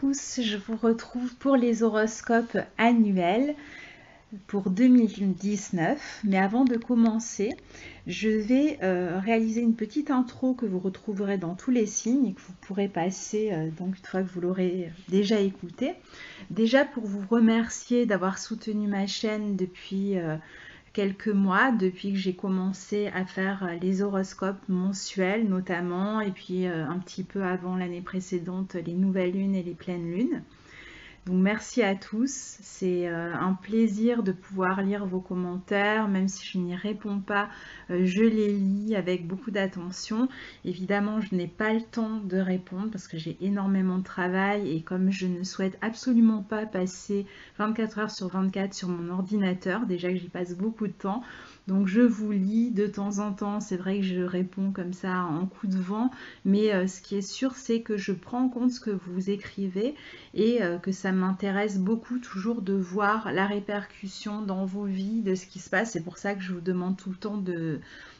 tous, je vous retrouve pour les horoscopes annuels pour 2019. Mais avant de commencer, je vais réaliser une petite intro que vous retrouverez dans tous les signes et que vous pourrez passer donc une fois que vous l'aurez déjà écouté. Déjà pour vous remercier d'avoir soutenu ma chaîne depuis quelques mois, depuis que j'ai commencé à faire les horoscopes mensuels notamment, et puis un petit peu avant l'année précédente, les nouvelles lunes et les pleines lunes. Donc merci à tous, c'est un plaisir de pouvoir lire vos commentaires, même si je n'y réponds pas, je les lis avec beaucoup d'attention. Évidemment, je n'ai pas le temps de répondre parce que j'ai énormément de travail et comme je ne souhaite absolument pas passer 24 heures sur 24 sur mon ordinateur, déjà que j'y passe beaucoup de temps, donc je vous lis de temps en temps, c'est vrai que je réponds comme ça en coup de vent, mais ce qui est sûr, c'est que je prends en compte ce que vous écrivez et que ça m'intéresse beaucoup toujours de voir la répercussion dans vos vies de ce qui se passe. C'est pour ça que je vous demande tout le temps de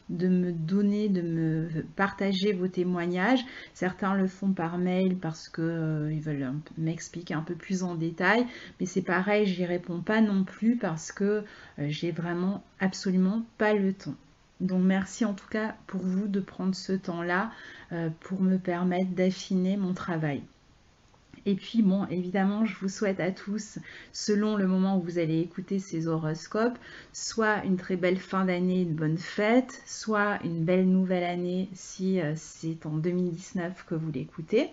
me donner, de me partager vos témoignages. Certains le font par mail parce que ils veulent m'expliquer un peu plus en détail, mais c'est pareil, j'y réponds pas non plus parce que j'ai vraiment absolument pas le temps. Donc merci en tout cas pour vous de prendre ce temps-là pour me permettre d'affiner mon travail. Et puis bon, évidemment, je vous souhaite à tous, selon le moment où vous allez écouter ces horoscopes, soit une très belle fin d'année, une bonne fête, soit une belle nouvelle année si c'est en 2019 que vous l'écoutez.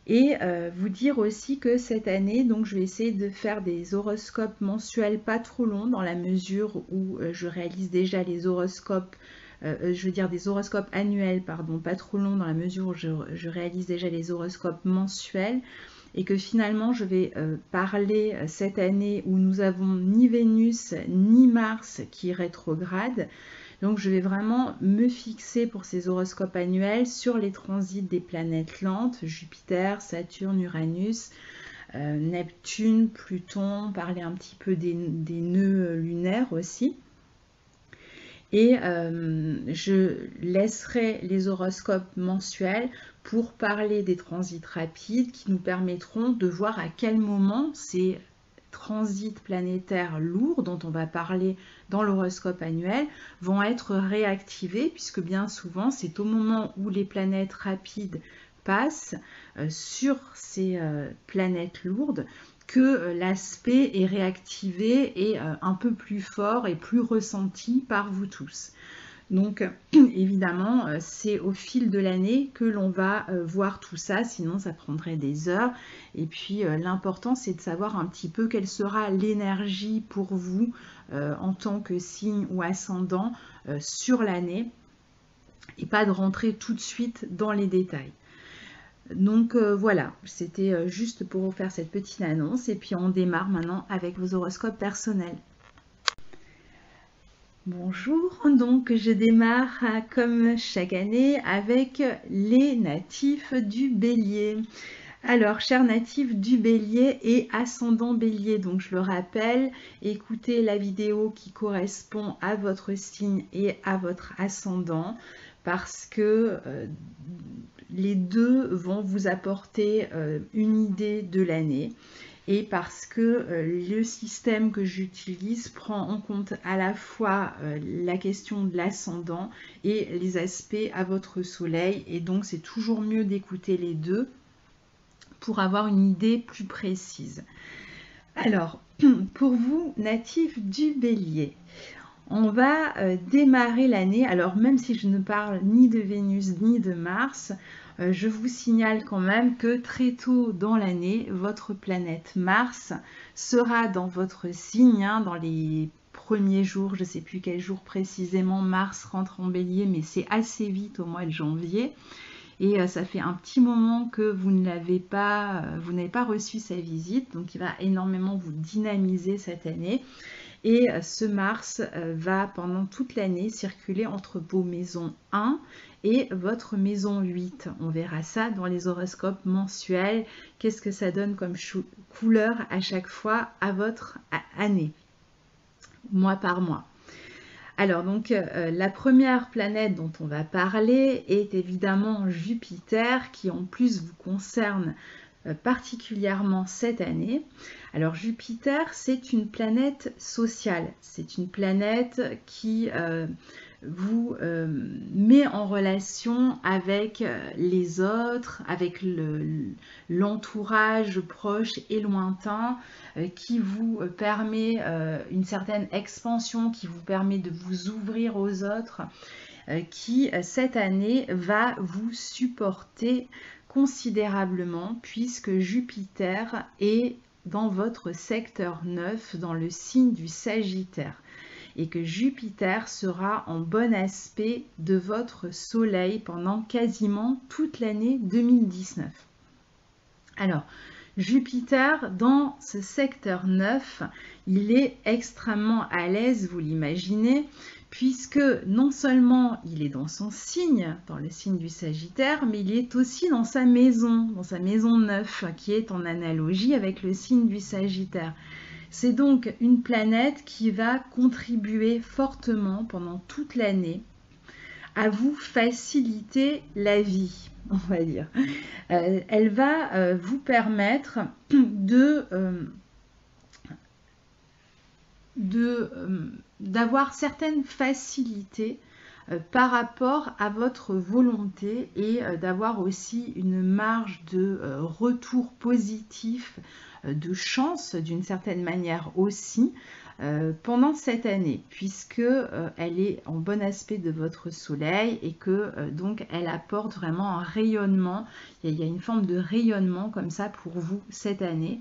Et vous dire aussi que cette année, donc je vais essayer de faire des horoscopes mensuels pas trop longs dans la mesure où je réalise déjà les horoscopes je veux dire des horoscopes annuels, pardon, pas trop longs dans la mesure où je réalise déjà les horoscopes mensuels et que finalement je vais parler cette année où nous avons ni Vénus ni Mars qui rétrograde. Donc je vais vraiment me fixer pour ces horoscopes annuels sur les transits des planètes lentes, Jupiter, Saturne, Uranus, Neptune, Pluton, parler un petit peu des nœuds lunaires aussi. Et je laisserai les horoscopes mensuels pour parler des transits rapides qui nous permettront de voir à quel moment ces transits planétaires lourds dont on va parler dans l'horoscope annuel vont être réactivés, puisque bien souvent c'est au moment où les planètes rapides passent sur ces planètes lourdes que l'aspect est réactivé et un peu plus fort et plus ressenti par vous tous. Donc évidemment, c'est au fil de l'année que l'on va voir tout ça, sinon ça prendrait des heures. Et puis l'important, c'est de savoir un petit peu quelle sera l'énergie pour vous en tant que signe ou ascendant sur l'année et pas de rentrer tout de suite dans les détails. Donc voilà, c'était juste pour vous faire cette petite annonce et puis on démarre maintenant avec vos horoscopes personnels. Bonjour, donc je démarre comme chaque année avec les natifs du Bélier. Alors, chers natifs du Bélier et ascendant Bélier, donc je le rappelle, écoutez la vidéo qui correspond à votre signe et à votre ascendant parce que les deux vont vous apporter une idée de l'année et parce que le système que j'utilise prend en compte à la fois la question de l'ascendant et les aspects à votre soleil et donc c'est toujours mieux d'écouter les deux pour avoir une idée plus précise. Alors, pour vous, natifs du Bélier, on va démarrer l'année, alors même si je ne parle ni de Vénus ni de Mars, je vous signale quand même que très tôt dans l'année, votre planète Mars sera dans votre signe, hein, dans les premiers jours, je ne sais plus quel jour précisément Mars rentre en Bélier, mais c'est assez vite au mois de janvier. Et ça fait un petit moment que vous n'avez pas reçu sa visite, donc il va énormément vous dynamiser cette année. Et ce Mars va pendant toute l'année circuler entre vos maisons 1 et votre maison 8. On verra ça dans les horoscopes mensuels. Qu'est-ce que ça donne comme couleur à chaque fois à votre année, mois par mois. Alors donc la première planète dont on va parler est évidemment Jupiter qui en plus vous concerne particulièrement cette année. Alors Jupiter, c'est une planète sociale, c'est une planète qui vous met en relation avec les autres, avec l'entourage proche et lointain, qui vous permet une certaine expansion, qui vous permet de vous ouvrir aux autres, qui cette année va vous supporter considérablement puisque Jupiter est dans votre secteur 9, dans le signe du Sagittaire, et que Jupiter sera en bon aspect de votre Soleil pendant quasiment toute l'année 2019. Alors, Jupiter, dans ce secteur 9, il est extrêmement à l'aise, vous l'imaginez, puisque non seulement il est dans son signe, dans le signe du Sagittaire, mais il est aussi dans sa maison 9, qui est en analogie avec le signe du Sagittaire. C'est donc une planète qui va contribuer fortement pendant toute l'année à vous faciliter la vie, on va dire. Elle va vous permettre d'avoir certaines facilités par rapport à votre volonté et d'avoir aussi une marge de retour positif, de chance d'une certaine manière aussi, pendant cette année, puisque elle est en bon aspect de votre soleil et que donc elle apporte vraiment un rayonnement, il y a une forme de rayonnement comme ça pour vous cette année.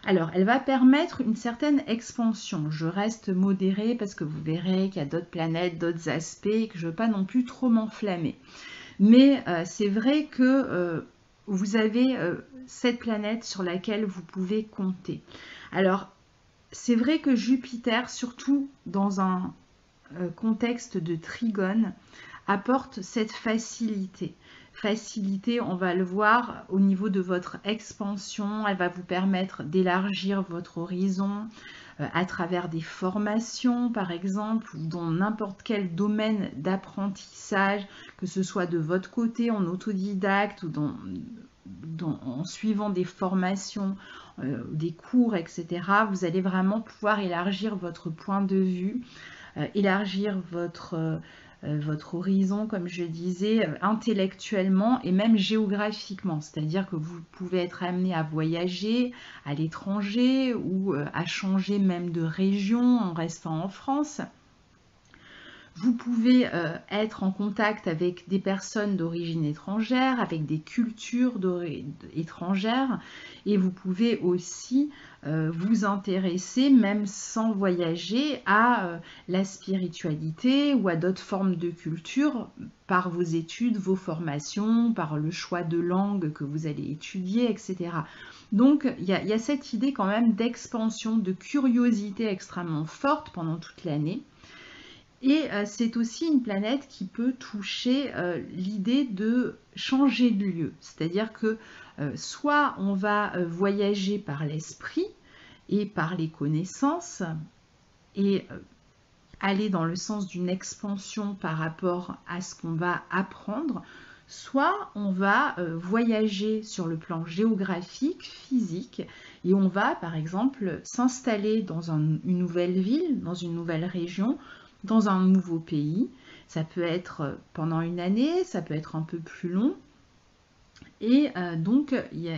Alors, elle va permettre une certaine expansion. Je reste modérée parce que vous verrez qu'il y a d'autres planètes, d'autres aspects et que je ne veux pas non plus trop m'enflammer. Mais c'est vrai que vous avez cette planète sur laquelle vous pouvez compter. Alors, c'est vrai que Jupiter, surtout dans un contexte de trigone, apporte cette facilité. Facilité, on va le voir au niveau de votre expansion, elle va vous permettre d'élargir votre horizon à travers des formations par exemple, ou dans n'importe quel domaine d'apprentissage, que ce soit de votre côté en autodidacte ou en suivant des formations, des cours, etc. Vous allez vraiment pouvoir élargir votre point de vue, élargir votre horizon, comme je disais, intellectuellement et même géographiquement. C'est-à-dire que vous pouvez être amené à voyager à l'étranger ou à changer même de région en restant en France. Vous pouvez être en contact avec des personnes d'origine étrangère, avec des cultures étrangères, et vous pouvez aussi vous intéresser, même sans voyager, à la spiritualité ou à d'autres formes de culture par vos études, vos formations, par le choix de langue que vous allez étudier, etc. Donc, il y a cette idée quand même d'expansion, de curiosité extrêmement forte pendant toute l'année. Et c'est aussi une planète qui peut toucher l'idée de changer de lieu. C'est-à-dire que soit on va voyager par l'esprit et par les connaissances et aller dans le sens d'une expansion par rapport à ce qu'on va apprendre, soit on va voyager sur le plan géographique, physique, et on va par exemple s'installer dans une nouvelle ville, dans une nouvelle région, dans un nouveau pays. Ça peut être pendant une année, ça peut être un peu plus long. Et donc, il y a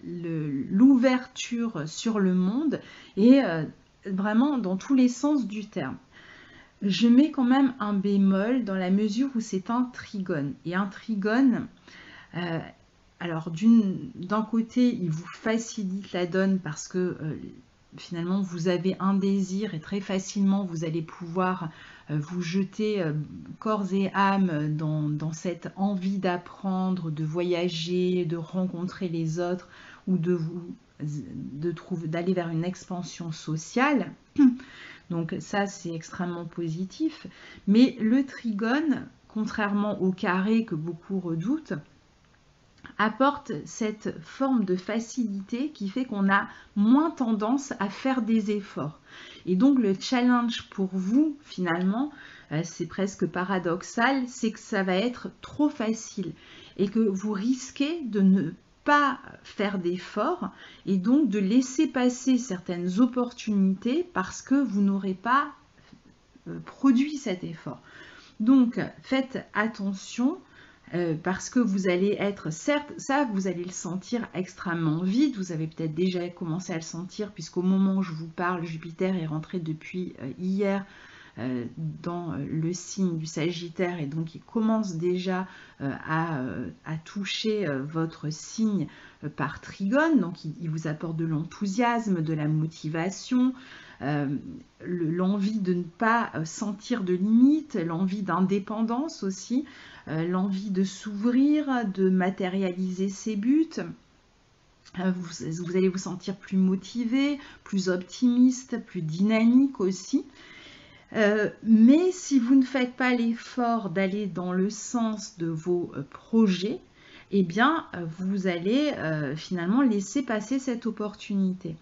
l'ouverture sur le monde et vraiment dans tous les sens du terme. Je mets quand même un bémol dans la mesure où c'est un trigone. Et un trigone, alors d'un côté, il vous facilite la donne parce que finalement, vous avez un désir et très facilement, vous allez pouvoir vous jeter corps et âme dans cette envie d'apprendre, de voyager, de rencontrer les autres ou d'aller vers une expansion sociale. Donc ça, c'est extrêmement positif. Mais le trigone, contrairement au carré que beaucoup redoutent, apporte cette forme de facilité qui fait qu'on a moins tendance à faire des efforts. Et donc le challenge pour vous, finalement, c'est presque paradoxal, c'est que ça va être trop facile et que vous risquez de ne pas faire d'efforts et donc de laisser passer certaines opportunités parce que vous n'aurez pas produit cet effort. Donc, faites attention parce que vous allez être, certes, ça, vous allez le sentir extrêmement vite. Vous avez peut-être déjà commencé à le sentir puisqu'au moment où je vous parle, Jupiter est rentré depuis hier dans le signe du Sagittaire et donc il commence déjà à toucher votre signe par trigone. Donc, il vous apporte de l'enthousiasme, de la motivation, l'envie de ne pas sentir de limites, l'envie d'indépendance aussi, l'envie de s'ouvrir, de matérialiser ses buts. Vous allez vous sentir plus motivé, plus optimiste, plus dynamique aussi. Mais si vous ne faites pas l'effort d'aller dans le sens de vos projets, eh bien, vous allez finalement laisser passer cette opportunité.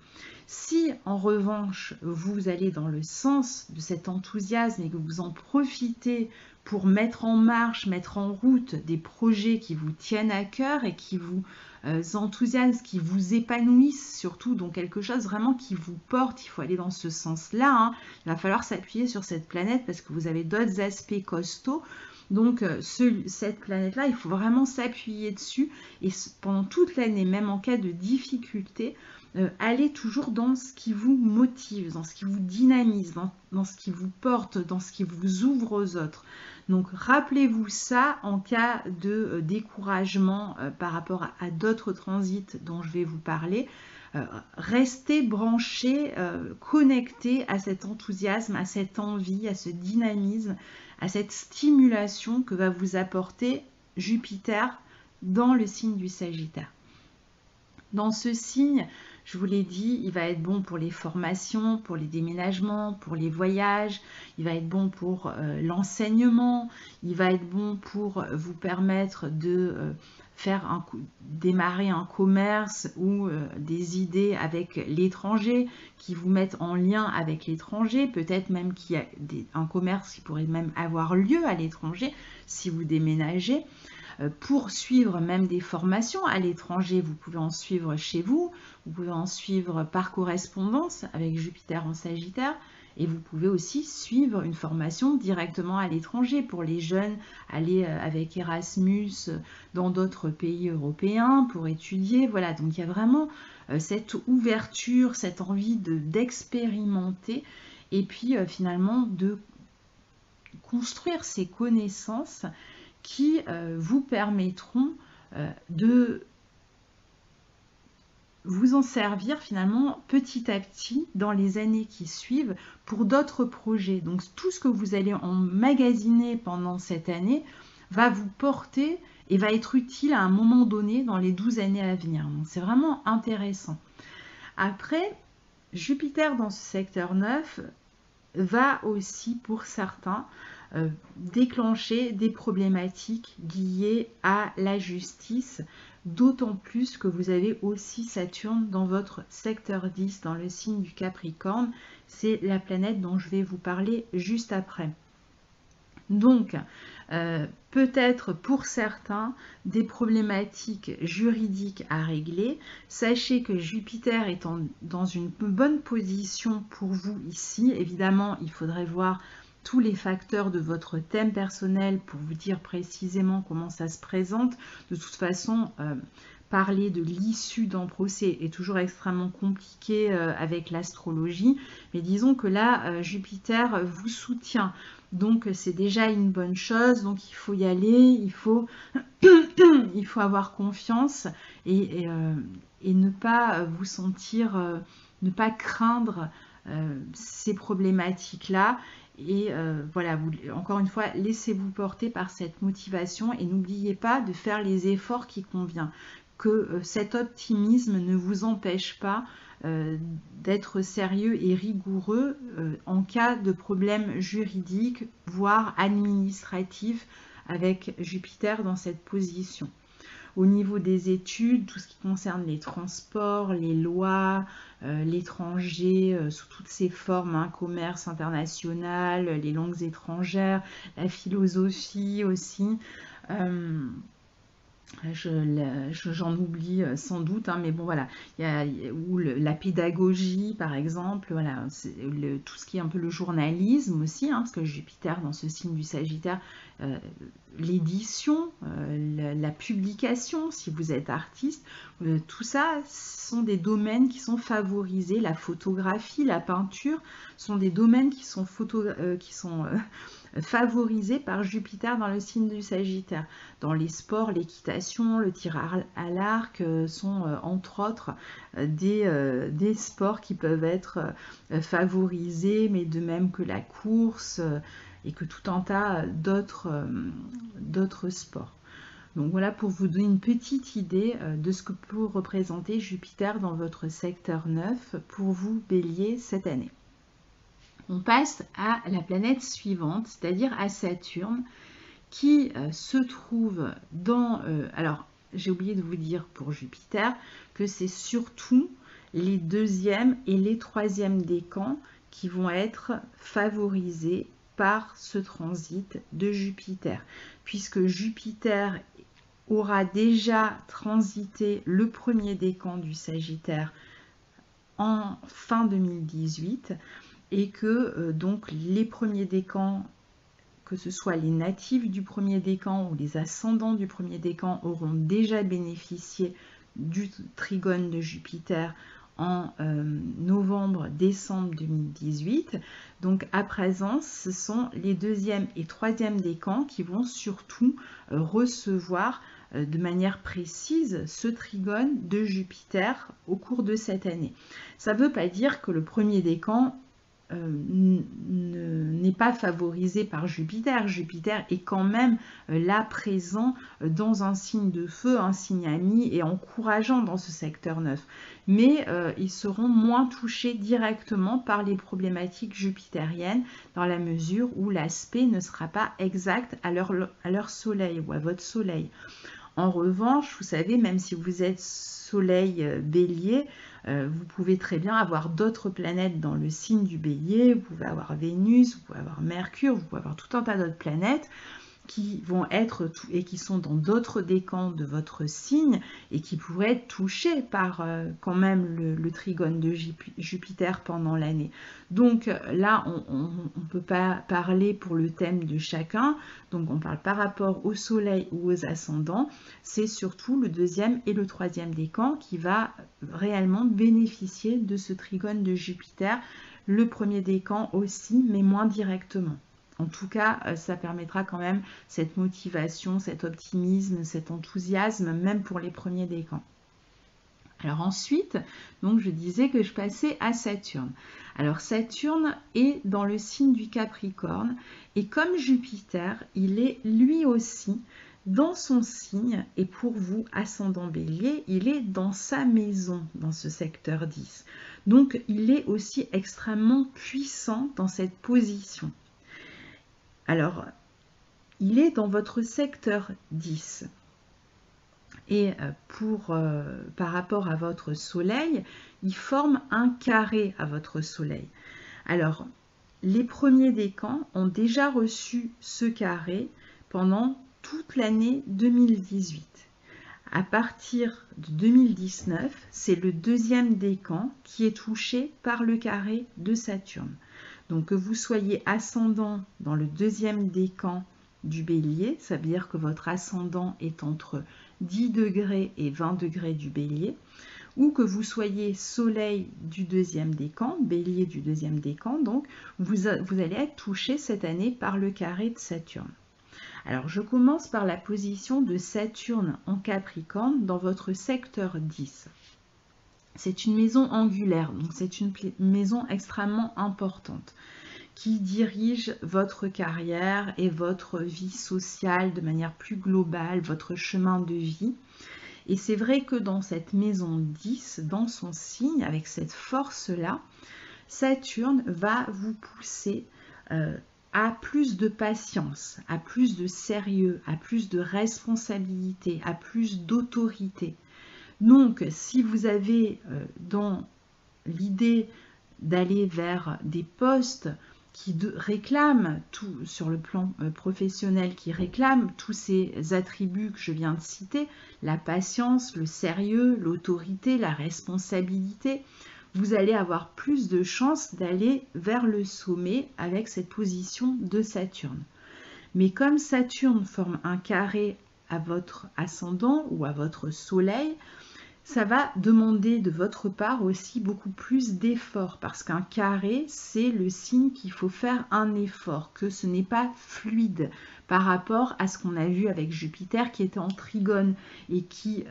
Si en revanche, vous allez dans le sens de cet enthousiasme et que vous en profitez pour mettre en marche, mettre en route des projets qui vous tiennent à cœur et qui vous enthousiasment, qui vous épanouissent surtout, donc quelque chose vraiment qui vous porte, il faut aller dans ce sens-là. Hein. Il va falloir s'appuyer sur cette planète parce que vous avez d'autres aspects costauds. Donc cette planète-là, il faut vraiment s'appuyer dessus et pendant toute l'année, même en cas de difficulté, allez toujours dans ce qui vous motive, dans ce qui vous dynamise, dans ce qui vous porte, dans ce qui vous ouvre aux autres. Donc rappelez-vous ça en cas de découragement par rapport à d'autres transits dont je vais vous parler. Restez branchés, connectés à cet enthousiasme, à cette envie, à ce dynamisme, à cette stimulation que va vous apporter Jupiter dans le signe du Sagittaire. Dans ce signe, je vous l'ai dit, il va être bon pour les formations, pour les déménagements, pour les voyages, il va être bon pour l'enseignement, il va être bon pour vous permettre de démarrer un commerce ou des idées avec l'étranger qui vous mettent en lien avec l'étranger, peut-être même qu'il y a un commerce qui pourrait même avoir lieu à l'étranger si vous déménagez. Pour suivre même des formations à l'étranger, vous pouvez en suivre chez vous, vous pouvez en suivre par correspondance avec Jupiter en Sagittaire, et vous pouvez aussi suivre une formation directement à l'étranger pour les jeunes, aller avec Erasmus dans d'autres pays européens pour étudier. Voilà, donc il y a vraiment cette ouverture, cette envie d'expérimenter et puis finalement de construire ces connaissances qui vous permettront de vous en servir finalement petit à petit dans les années qui suivent pour d'autres projets. Donc tout ce que vous allez emmagasiner pendant cette année va vous porter et va être utile à un moment donné dans les 12 années à venir. Donc c'est vraiment intéressant. Après, Jupiter dans ce secteur 9 va aussi pour certains déclencher des problématiques liées à la justice, d'autant plus que vous avez aussi Saturne dans votre secteur 10, dans le signe du Capricorne. C'est la planète dont je vais vous parler juste après. Donc, peut-être pour certains, des problématiques juridiques à régler. Sachez que Jupiter est dans une bonne position pour vous ici. Évidemment, il faudrait voir tous les facteurs de votre thème personnel pour vous dire précisément comment ça se présente. De toute façon, parler de l'issue d'un procès est toujours extrêmement compliqué avec l'astrologie, mais disons que là, Jupiter vous soutient. Donc c'est déjà une bonne chose, donc il faut y aller, il faut avoir confiance et ne pas vous sentir, ne pas craindre ces problématiques-là. Et voilà, encore une fois, laissez-vous porter par cette motivation et n'oubliez pas de faire les efforts qui conviennent. Que cet optimisme ne vous empêche pas d'être sérieux et rigoureux en cas de problème juridique, voire administratif, avec Jupiter dans cette position. Au niveau des études, tout ce qui concerne les transports, les lois, l'étranger sous toutes ses formes, hein, commerce international, les langues étrangères, la philosophie aussi, J'en oublie sans doute, hein, mais bon voilà, ou la pédagogie par exemple, voilà, tout ce qui est un peu le journalisme aussi, hein, parce que Jupiter dans ce signe du Sagittaire, l'édition, la publication, si vous êtes artiste, tout ça sont des domaines qui sont favorisés. La photographie, la peinture sont des domaines qui sont favorisés par Jupiter dans le signe du Sagittaire. Dans les sports, l'équitation, le tir à l'arc sont entre autres des sports qui peuvent être favorisés, mais de même que la course et que tout un tas d'autres sports. Donc voilà pour vous donner une petite idée de ce que peut représenter Jupiter dans votre secteur 9 pour vous, Bélier, cette année. On passe à la planète suivante, c'est-à-dire à Saturne, qui se trouve dans... alors, j'ai oublié de vous dire pour Jupiter que c'est surtout les deuxièmes et les troisièmes décans qui vont être favorisés par ce transit de Jupiter, puisque Jupiter aura déjà transité le premier décan du Sagittaire en fin 2018, et que donc les premiers décans, que ce soit les natifs du premier décan ou les ascendants du premier décan, auront déjà bénéficié du trigone de Jupiter en novembre-décembre 2018. Donc à présent, ce sont les deuxième et troisième décans qui vont surtout recevoir de manière précise ce trigone de Jupiter au cours de cette année. Ça ne veut pas dire que le premier décan n'est pas favorisé par Jupiter. Jupiter est quand même là présent dans un signe de feu, un signe ami et encourageant dans ce secteur 9. Mais ils seront moins touchés directement par les problématiques jupitériennes dans la mesure où l'aspect ne sera pas exact à leur soleil ou à votre soleil. En revanche, vous savez, même si vous êtes soleil bélier, vous pouvez très bien avoir d'autres planètes dans le signe du bélier. Vous pouvez avoir Vénus, vous pouvez avoir Mercure, vous pouvez avoir tout un tas d'autres planètes qui vont être et qui sont dans d'autres décans de votre signe et qui pourraient être touchés par quand même le trigone de Jupiter pendant l'année. Donc là, on ne peut pas parler pour le thème de chacun, donc on parle par rapport au soleil ou aux ascendants. C'est surtout le deuxième et le troisième décan qui va réellement bénéficier de ce trigone de Jupiter, le premier décan aussi, mais moins directement. En tout cas, ça permettra quand même cette motivation, cet optimisme, cet enthousiasme, même pour les premiers décans. Alors ensuite, donc je disais que je passais à Saturne. Alors Saturne est dans le signe du Capricorne et comme Jupiter, il est lui aussi dans son signe et pour vous, ascendant Bélier, il est dans sa maison, dans ce secteur 10. Donc il est aussi extrêmement puissant dans cette position. Alors, il est dans votre secteur 10. Et par rapport à votre soleil, il forme un carré à votre soleil. Alors, les premiers décans ont déjà reçu ce carré pendant toute l'année 2018. À partir de 2019, c'est le deuxième décan qui est touché par le carré de Saturne. Donc que vous soyez ascendant dans le deuxième décan du Bélier, ça veut dire que votre ascendant est entre 10 degrés et 20 degrés du Bélier, ou que vous soyez soleil du deuxième décan, Bélier du deuxième décan, donc vous allez être touché cette année par le carré de Saturne. Alors je commence par la position de Saturne en Capricorne dans votre secteur 10. C'est une maison angulaire, donc c'est une maison extrêmement importante qui dirige votre carrière et votre vie sociale de manière plus globale, votre chemin de vie. Et c'est vrai que dans cette maison 10, dans son signe, avec cette force-là, Saturne va vous pousser à plus de patience, à plus de sérieux, à plus de responsabilité, à plus d'autorité. Donc, si vous avez dans l'idée d'aller vers des postes réclame tout sur le plan professionnel, qui réclame tous ces attributs que je viens de citer, la patience, le sérieux, l'autorité, la responsabilité, vous allez avoir plus de chances d'aller vers le sommet avec cette position de Saturne. Mais comme Saturne forme un carré à votre ascendant ou à votre soleil, ça va demander de votre part aussi beaucoup plus d'efforts, parce qu'un carré, c'est le signe qu'il faut faire un effort, que ce n'est pas fluide par rapport à ce qu'on a vu avec Jupiter qui était en trigone et qui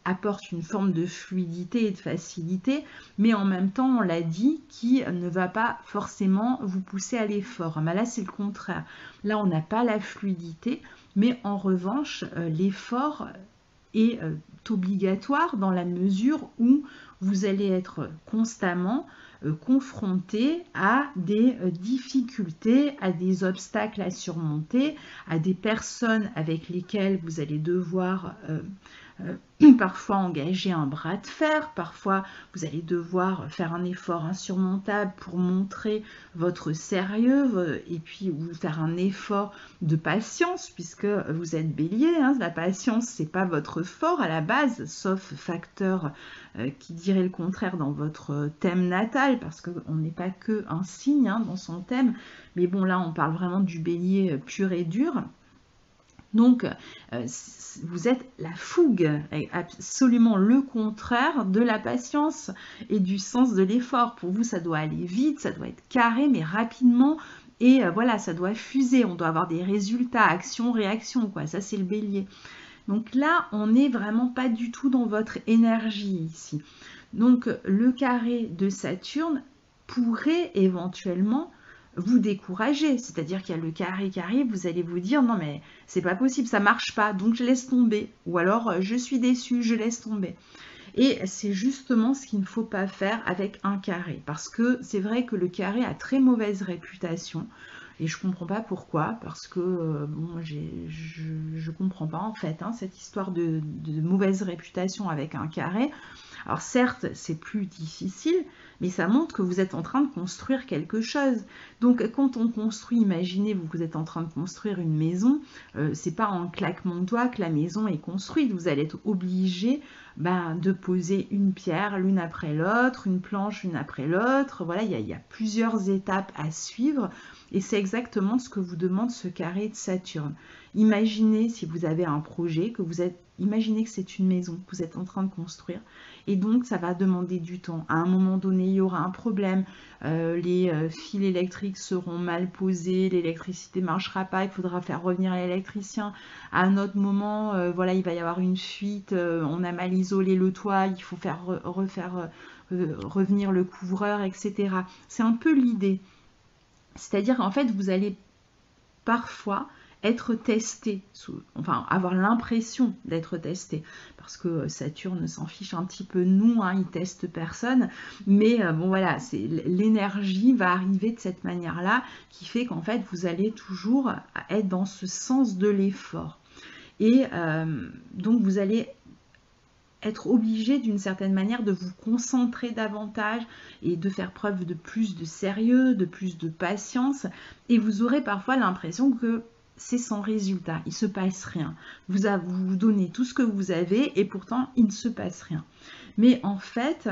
apporte une forme de fluidité et de facilité, mais en même temps, on l'a dit, qui ne va pas forcément vous pousser à l'effort. Mais là, c'est le contraire. Là, on n'a pas la fluidité, mais en revanche, l'effort est obligatoire dans la mesure où vous allez être constamment confronté à des difficultés, à des obstacles à surmonter, à des personnes avec lesquelles vous allez devoir parfois engager un bras de fer, parfois vous allez devoir faire un effort insurmontable pour montrer votre sérieux et puis vous faire un effort de patience puisque vous êtes bélier, hein. La patience c'est pas votre fort à la base, sauf facteur qui dirait le contraire dans votre thème natal, parce qu'on n'est pas que un signe hein, dans son thème, mais bon là on parle vraiment du bélier pur et dur. Donc, vous êtes la fougue, absolument le contraire de la patience et du sens de l'effort. Pour vous, ça doit aller vite, ça doit être carré, mais rapidement. Et voilà, ça doit fuser, on doit avoir des résultats, action, réaction, quoi. Ça, c'est le bélier. Donc là, on n'est vraiment pas du tout dans votre énergie ici. Donc, le carré de Saturne pourrait éventuellement vous décourager, c'est-à-dire qu'il y a le carré qui arrive, vous allez vous dire non mais c'est pas possible, ça marche pas, donc je laisse tomber, ou alors je suis déçu, je laisse tomber. Et c'est justement ce qu'il ne faut pas faire avec un carré, parce que c'est vrai que le carré a très mauvaise réputation, et je comprends pas pourquoi, parce que bon, je comprends pas en fait hein, cette histoire de mauvaise réputation avec un carré. Alors certes, c'est plus difficile, mais ça montre que vous êtes en train de construire quelque chose. Donc quand on construit, imaginez vous êtes en train de construire une maison, c'est pas en claquement de doigts que la maison est construite. Vous allez être obligé de poser une pierre l'une après l'autre, une planche l'une après l'autre. Voilà, il y a plusieurs étapes à suivre et c'est exactement ce que vous demande ce carré de Saturne. Imaginez si vous avez un projet, imaginez que c'est une maison que vous êtes en train de construire et donc ça va demander du temps. À un moment donné, il y aura un problème, les fils électriques seront mal posés, l'électricité ne marchera pas, il faudra faire revenir l'électricien. À un autre moment, voilà, il va y avoir une fuite, on a mal isolé le toit, il faut faire revenir le couvreur, etc. C'est un peu l'idée. C'est-à-dire qu'en fait, vous allez parfois être testé, enfin avoir l'impression d'être testé, parce que Saturne s'en fiche un petit peu de nous, hein, il teste personne, mais bon voilà, l'énergie va arriver de cette manière-là, qui fait qu'en fait vous allez toujours être dans ce sens de l'effort. Et donc vous allez être obligé d'une certaine manière de vous concentrer davantage et de faire preuve de plus de sérieux, de plus de patience, et vous aurez parfois l'impression que c'est sans résultat, il ne se passe rien. Vous donnez tout ce que vous avez et pourtant il ne se passe rien. Mais en fait,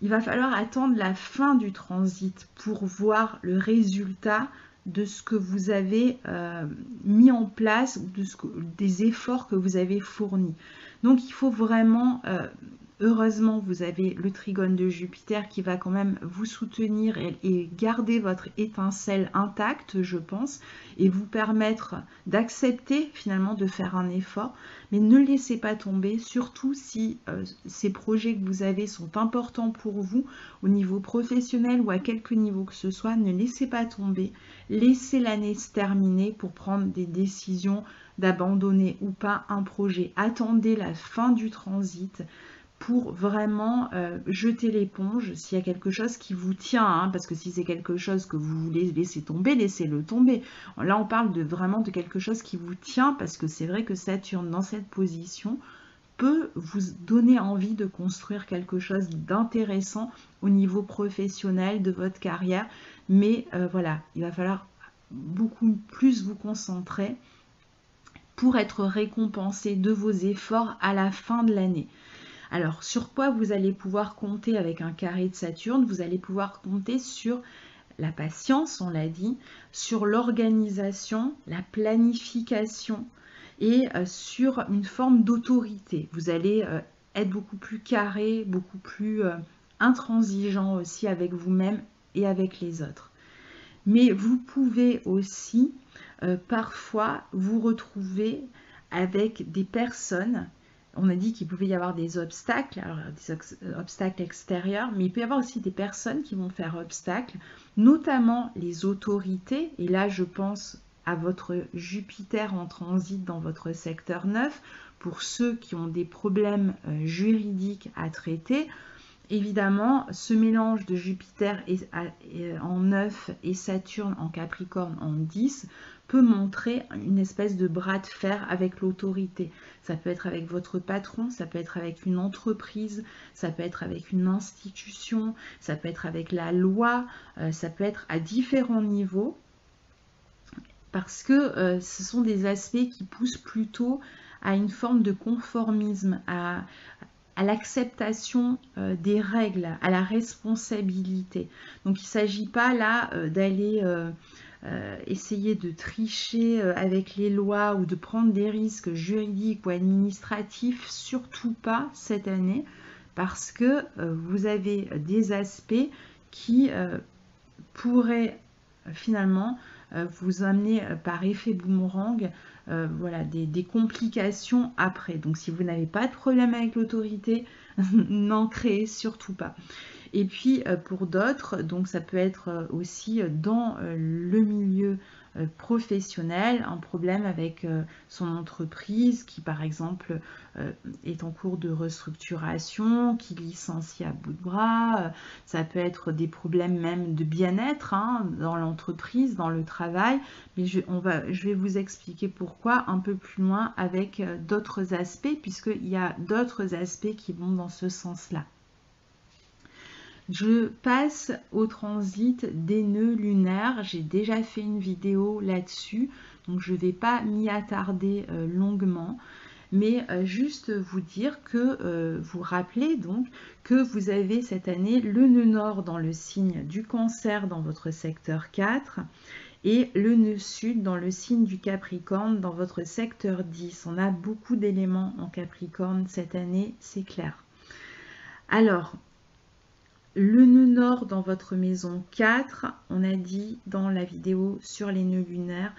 il va falloir attendre la fin du transit pour voir le résultat de ce que vous avez mis en place, des efforts que vous avez fournis. Donc il faut vraiment, heureusement vous avez le trigone de Jupiter qui va quand même vous soutenir et garder votre étincelle intacte, je pense, et vous permettre d'accepter finalement de faire un effort, mais ne laissez pas tomber, surtout si ces projets que vous avez sont importants pour vous au niveau professionnel ou à quelque niveau que ce soit, ne laissez pas tomber, laissez l'année se terminer pour prendre des décisions d'abandonner ou pas un projet. Attendez la fin du transit pour vraiment jeter l'éponge s'il y a quelque chose qui vous tient, hein, parce que si c'est quelque chose que vous voulez laisser tomber, laissez-le tomber. Là, on parle vraiment de quelque chose qui vous tient, parce que c'est vrai que Saturne, dans cette position, peut vous donner envie de construire quelque chose d'intéressant au niveau professionnel de votre carrière. Mais voilà, il va falloir beaucoup plus vous concentrer pour être récompensé de vos efforts à la fin de l'année. Alors, sur quoi vous allez pouvoir compter avec un carré de Saturne? Vous allez pouvoir compter sur la patience, on l'a dit, sur l'organisation, la planification et sur une forme d'autorité. Vous allez être beaucoup plus carré, beaucoup plus intransigeant aussi avec vous-même et avec les autres. Mais vous pouvez aussi parfois vous retrouver avec des personnes. On a dit qu'il pouvait y avoir des obstacles, alors des obstacles extérieurs, mais il peut y avoir aussi des personnes qui vont faire obstacle, notamment les autorités. Et là, je pense à votre Jupiter en transit dans votre secteur 9, pour ceux qui ont des problèmes juridiques à traiter. Évidemment, ce mélange de Jupiter en 9 et Saturne en Capricorne en 10 peut montrer une espèce de bras de fer avec l'autorité. Ça peut être avec votre patron, ça peut être avec une entreprise, ça peut être avec une institution, ça peut être avec la loi, ça peut être à différents niveaux, parce que ce sont des aspects qui poussent plutôt à une forme de conformisme, à l'acceptation des règles, à la responsabilité. Donc il ne s'agit pas là d'aller essayer de tricher avec les lois ou de prendre des risques juridiques ou administratifs, surtout pas cette année, parce que vous avez des aspects qui pourraient finalement vous amener par effet boomerang voilà, des complications après. Donc si vous n'avez pas de problème avec l'autorité, n'en créez surtout pas. Et puis pour d'autres, donc ça peut être aussi dans le milieu professionnel, un problème avec son entreprise qui par exemple est en cours de restructuration, qui licencie à bout de bras. Ça peut être des problèmes même de bien-être dans l'entreprise, dans le travail, mais je vais vous expliquer pourquoi un peu plus loin avec d'autres aspects, puisqu'il y a d'autres aspects qui vont dans ce sens-là. Je passe au transit des nœuds lunaires. J'ai déjà fait une vidéo là-dessus, donc je ne vais pas m'y attarder longuement, mais juste vous dire que vous rappelez donc que vous avez cette année le nœud nord dans le signe du Cancer dans votre secteur 4 et le nœud sud dans le signe du Capricorne dans votre secteur 10. On a beaucoup d'éléments en Capricorne cette année, c'est clair. Alors, le nœud nord dans votre maison 4, on a dit dans la vidéo sur les nœuds lunaires,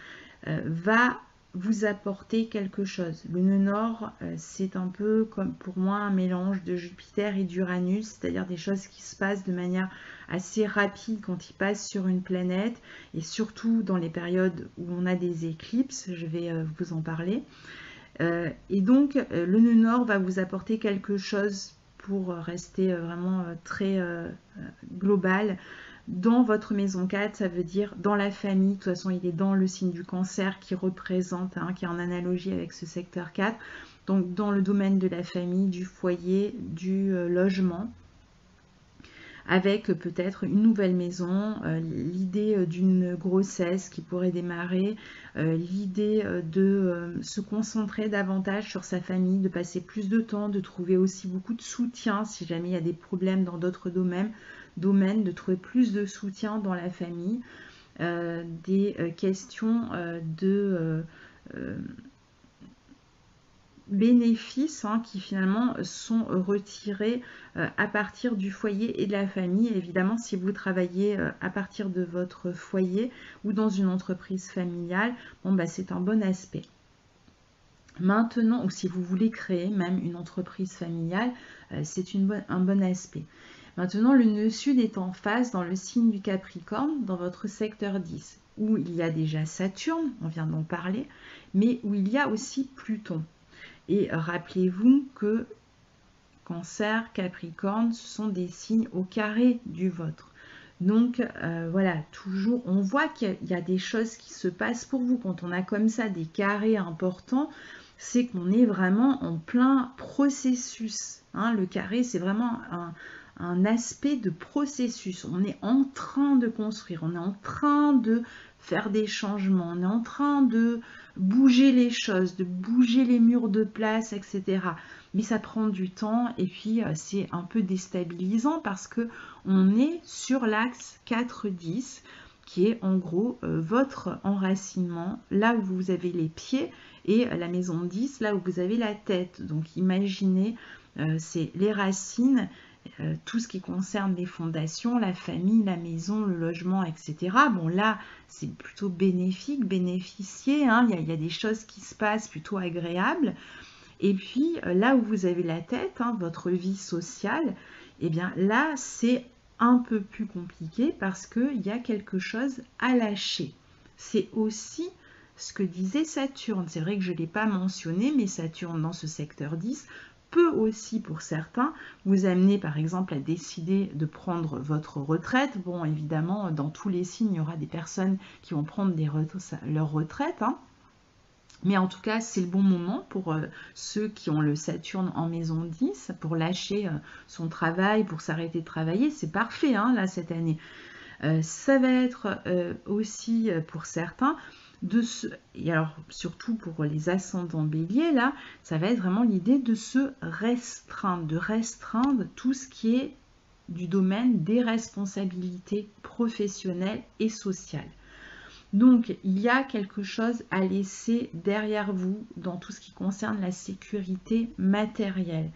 va vous apporter quelque chose. Le nœud nord, c'est un peu comme pour moi un mélange de Jupiter et d'Uranus, c'est-à-dire des choses qui se passent de manière assez rapide quand il passe sur une planète, et surtout dans les périodes où on a des éclipses, je vais vous en parler. Et donc, le nœud nord va vous apporter quelque chose pour rester vraiment très global. Dans votre maison 4, ça veut dire dans la famille. De toute façon, il est dans le signe du Cancer qui représente, qui est en analogie avec ce secteur 4. Donc, dans le domaine de la famille, du foyer, du logement, avec peut-être une nouvelle maison, l'idée d'une grossesse qui pourrait démarrer, l'idée de se concentrer davantage sur sa famille, de passer plus de temps, de trouver aussi beaucoup de soutien si jamais il y a des problèmes dans d'autres domaines, de trouver plus de soutien dans la famille, des questions de bénéfices qui finalement sont retirés à partir du foyer et de la famille. Évidemment, si vous travaillez à partir de votre foyer ou dans une entreprise familiale, bon, c'est un bon aspect. Maintenant, ou si vous voulez créer même une entreprise familiale, c'est un bon aspect. Maintenant, le nœud sud est en phase dans le signe du Capricorne, dans votre secteur 10, où il y a déjà Saturne, on vient d'en parler, mais où il y a aussi Pluton. Et rappelez-vous que Cancer, Capricorne, ce sont des signes au carré du vôtre. Donc voilà, toujours, on voit qu'il y a des choses qui se passent pour vous. Quand on a comme ça des carrés importants, c'est qu'on est vraiment en plein processus. Hein. Le carré, c'est vraiment un aspect de processus. On est en train de construire, on est en train de faire des changements, on est en train de bouger les choses, de bouger les murs de place, etc. Mais ça prend du temps et puis c'est un peu déstabilisant parce que on est sur l'axe 4-10 qui est en gros votre enracinement, là où vous avez les pieds, et la maison 10, là où vous avez la tête. Donc imaginez, c'est les racines, tout ce qui concerne les fondations, la famille, la maison, le logement, etc. Bon là, c'est plutôt bénéfique, bénéficié, hein, il y a des choses qui se passent plutôt agréables. Et puis là où vous avez la tête, hein, votre vie sociale, eh bien là, c'est un peu plus compliqué parce qu'il y a quelque chose à lâcher. C'est aussi ce que disait Saturne. C'est vrai que je ne l'ai pas mentionné, mais Saturne dans ce secteur 10 peut aussi, pour certains, vous amener par exemple à décider de prendre votre retraite. Bon, évidemment, dans tous les signes, il y aura des personnes qui vont prendre leur retraite, hein. Mais en tout cas, c'est le bon moment pour ceux qui ont le Saturne en maison 10, pour lâcher son travail, pour s'arrêter de travailler. C'est parfait, hein, là, cette année. Ça va être aussi pour certains, et alors surtout pour les ascendants béliers, là, ça va être vraiment l'idée de se restreindre, de restreindre tout ce qui est du domaine des responsabilités professionnelles et sociales. Donc, il y a quelque chose à laisser derrière vous dans tout ce qui concerne la sécurité matérielle.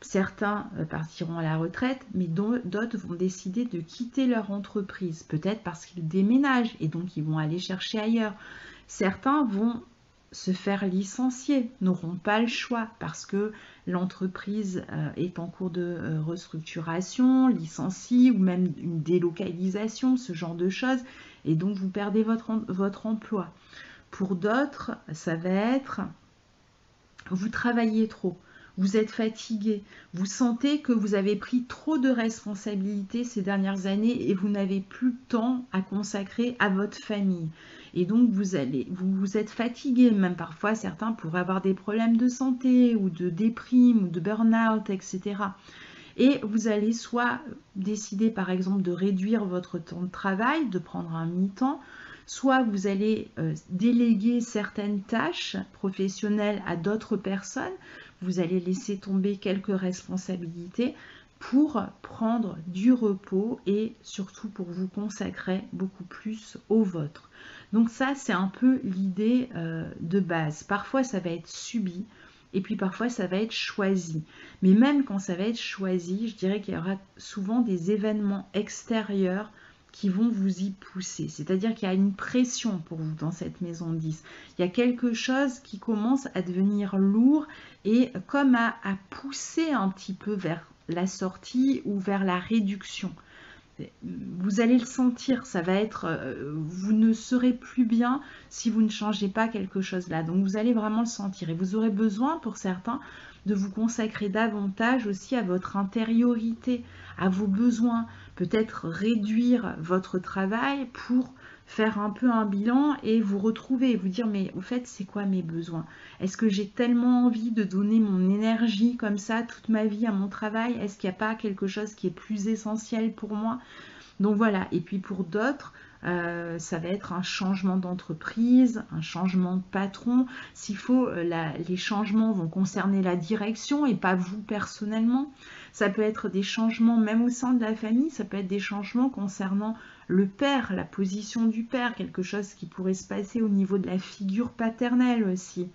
Certains partiront à la retraite, mais d'autres vont décider de quitter leur entreprise, peut-être parce qu'ils déménagent et donc ils vont aller chercher ailleurs. Certains vont se faire licencier, n'auront pas le choix parce que l'entreprise est en cours de restructuration, licencie ou même une délocalisation, ce genre de choses, et donc vous perdez votre emploi. Pour d'autres, ça va être vous travaillez trop. Vous êtes fatigué, vous sentez que vous avez pris trop de responsabilités ces dernières années et vous n'avez plus de temps à consacrer à votre famille. Et donc vous êtes fatigué, même parfois certains pourraient avoir des problèmes de santé ou de déprime ou de burn-out, etc. Et vous allez soit décider par exemple de réduire votre temps de travail, de prendre un mi-temps, soit vous allez déléguer certaines tâches professionnelles à d'autres personnes, vous allez laisser tomber quelques responsabilités pour prendre du repos et surtout pour vous consacrer beaucoup plus au vôtre. Donc ça, c'est un peu l'idée de base. Parfois, ça va être subi et puis parfois, ça va être choisi. Mais même quand ça va être choisi, je dirais qu'il y aura souvent des événements extérieurs qui vont vous y pousser. C'est-à-dire qu'il y a une pression pour vous dans cette maison 10. Il y a quelque chose qui commence à devenir lourd et comme à pousser un petit peu vers la sortie ou vers la réduction. Vous allez le sentir, ça va être, vous ne serez plus bien si vous ne changez pas quelque chose là. Donc vous allez vraiment le sentir et vous aurez besoin pour certains de vous consacrer davantage aussi à votre intériorité, à vos besoins, peut-être réduire votre travail pour faire un peu un bilan et vous retrouver, vous dire mais au fait c'est quoi mes besoins? Est-ce que j'ai tellement envie de donner mon énergie comme ça toute ma vie à mon travail? Est-ce qu'il n'y a pas quelque chose qui est plus essentiel pour moi? Donc voilà, et puis pour d'autres, ça va être un changement d'entreprise, un changement de patron. S'il faut, les changements vont concerner la direction et pas vous personnellement. Ça peut être des changements même au sein de la famille, ça peut être des changements concernant le père, la position du père, quelque chose qui pourrait se passer au niveau de la figure paternelle aussi,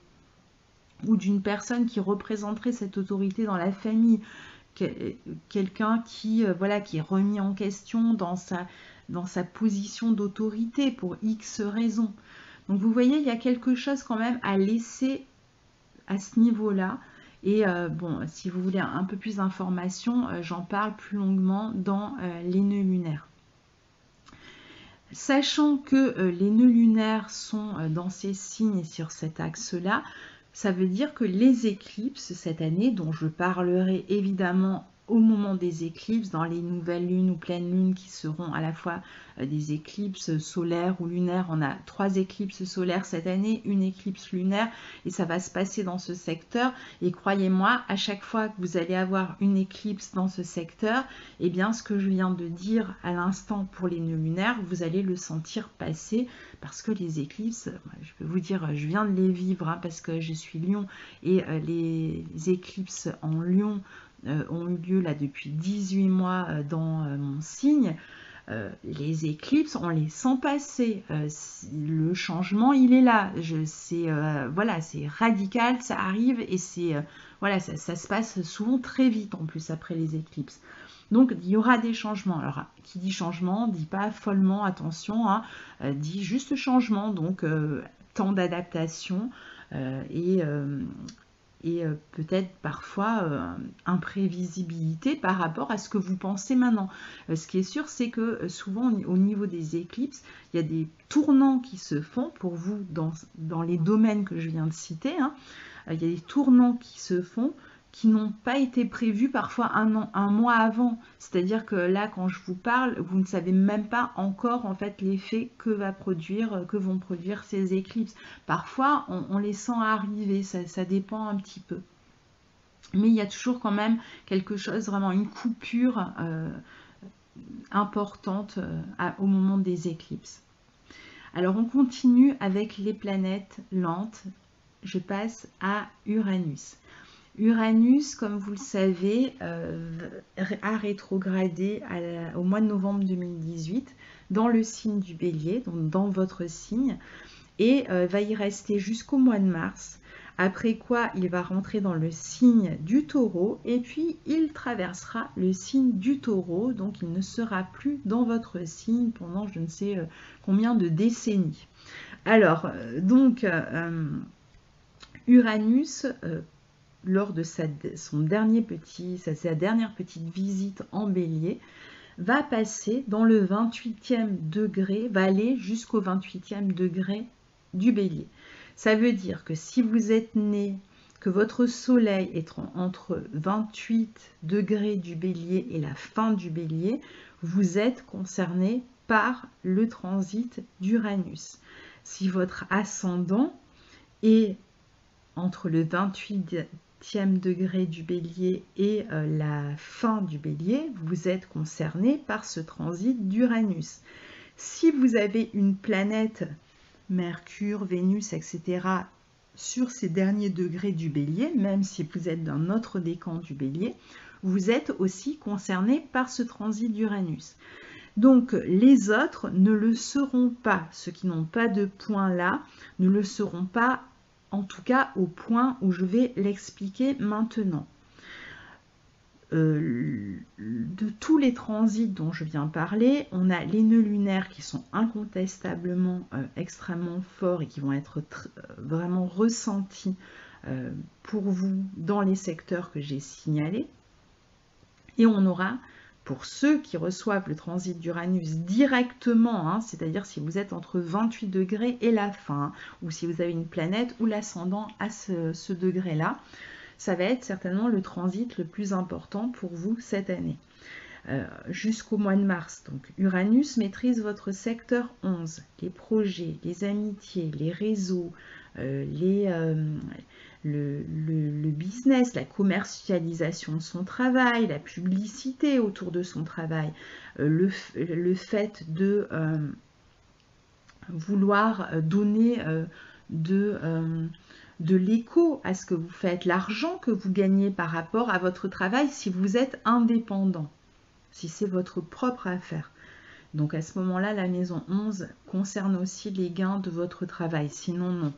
ou d'une personne qui représenterait cette autorité dans la famille, quelqu'un qui, voilà, qui est remis en question dans sa position d'autorité pour X raisons. Donc vous voyez, il y a quelque chose quand même à laisser à ce niveau-là. Et bon, si vous voulez un peu plus d'informations, j'en parle plus longuement dans les nœuds lunaires. Sachant que les nœuds lunaires sont dans ces signes et sur cet axe-là, ça veut dire que les éclipses cette année, dont je parlerai évidemment au moment des éclipses, dans les nouvelles lunes ou pleines lunes qui seront à la fois des éclipses solaires ou lunaires. On a 3 éclipses solaires cette année, une éclipse lunaire, et ça va se passer dans ce secteur. Et croyez-moi, à chaque fois que vous allez avoir une éclipse dans ce secteur, eh bien ce que je viens de dire à l'instant pour les nœuds lunaires, vous allez le sentir passer, parce que les éclipses, je peux vous dire, je viens de les vivre, hein, parce que je suis Lion, et les éclipses en Lion ont eu lieu là depuis 18 mois dans mon signe. Les éclipses, on les sent passer. Le changement, il est là. Voilà, c'est radical, ça arrive et voilà, ça se passe souvent très vite en plus après les éclipses. Donc, il y aura des changements. Alors, qui dit changement, dit pas follement, attention, hein, dit juste changement. Donc, temps d'adaptation et peut-être parfois imprévisibilité par rapport à ce que vous pensez maintenant. Ce qui est sûr, c'est que souvent au niveau des éclipses, il y a des tournants qui se font pour vous dans les domaines que je viens de citer. Hein. Il y a des tournants qui se font qui n'ont pas été prévus parfois un mois avant. C'est-à-dire que là, quand je vous parle, vous ne savez même pas encore en fait l'effet que vont produire ces éclipses. Parfois, on les sent arriver, ça dépend un petit peu. Mais il y a toujours quand même quelque chose, vraiment une coupure importante au moment des éclipses. Alors, on continue avec les planètes lentes. Je passe à Uranus. Uranus, comme vous le savez, a rétrogradé au mois de novembre 2018 dans le signe du Bélier, donc dans votre signe, et va y rester jusqu'au mois de mars, après quoi il va rentrer dans le signe du Taureau, et puis il traversera le signe du Taureau, donc il ne sera plus dans votre signe pendant je ne sais combien de décennies. Alors, Uranus, lors de sa dernière petite visite en Bélier, va passer dans le 28e degré, va aller jusqu'au 28e degré du Bélier. Ça veut dire que si vous êtes né, que votre soleil est entre 28 degrés du Bélier et la fin du Bélier, vous êtes concerné par le transit d'Uranus. Si votre ascendant est entre le 28e degré du Bélier et la fin du Bélier, vous êtes concerné par ce transit d'Uranus. Si vous avez une planète, Mercure, Vénus, etc., sur ces derniers degrés du Bélier, même si vous êtes d'un autre décan du Bélier, vous êtes aussi concerné par ce transit d'Uranus. Donc les autres ne le seront pas, ceux qui n'ont pas de point là, ne le seront pas, en tout cas au point où je vais l'expliquer maintenant. De tous les transits dont je viens parler, on a les nœuds lunaires qui sont incontestablement extrêmement forts et qui vont être vraiment ressentis pour vous dans les secteurs que j'ai signalés. Et on aura, pour ceux qui reçoivent le transit d'Uranus directement, hein, c'est-à-dire si vous êtes entre 28 degrés et la fin, hein, ou si vous avez une planète ou l'ascendant à ce degré-là, ça va être certainement le transit le plus important pour vous cette année. Jusqu'au mois de mars, donc Uranus maîtrise votre secteur 11, les projets, les amitiés, les réseaux, le business, la commercialisation de son travail, la publicité autour de son travail, le fait de vouloir donner de l'écho à ce que vous faites, l'argent que vous gagnez par rapport à votre travail si vous êtes indépendant, si c'est votre propre affaire. Donc à ce moment-là, la maison 11 concerne aussi les gains de votre travail, sinon non.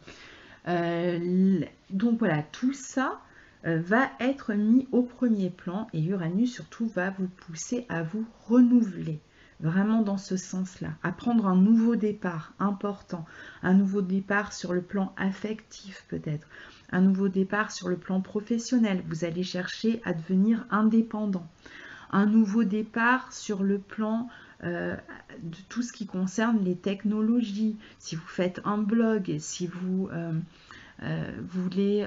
Donc voilà, tout ça va être mis au premier plan et Uranus surtout va vous pousser à vous renouveler. Vraiment dans ce sens-là, à prendre un nouveau départ important, un nouveau départ sur le plan affectif peut-être, un nouveau départ sur le plan professionnel. Vous allez chercher à devenir indépendant. Un nouveau départ sur le plan de tout ce qui concerne les technologies. Si vous faites un blog, si vous voulez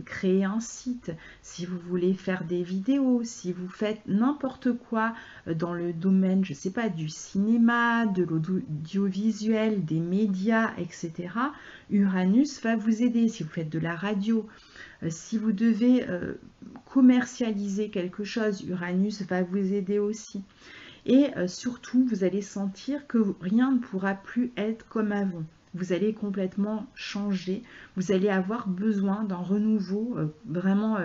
créer un site, si vous voulez faire des vidéos, si vous faites n'importe quoi dans le domaine, je ne sais pas, du cinéma, de l'audiovisuel, des médias, etc., Uranus va vous aider. Si vous faites de la radio, si vous devez commercialiser quelque chose, Uranus va vous aider aussi. Et surtout, vous allez sentir que rien ne pourra plus être comme avant. Vous allez complètement changer. Vous allez avoir besoin d'un renouveau vraiment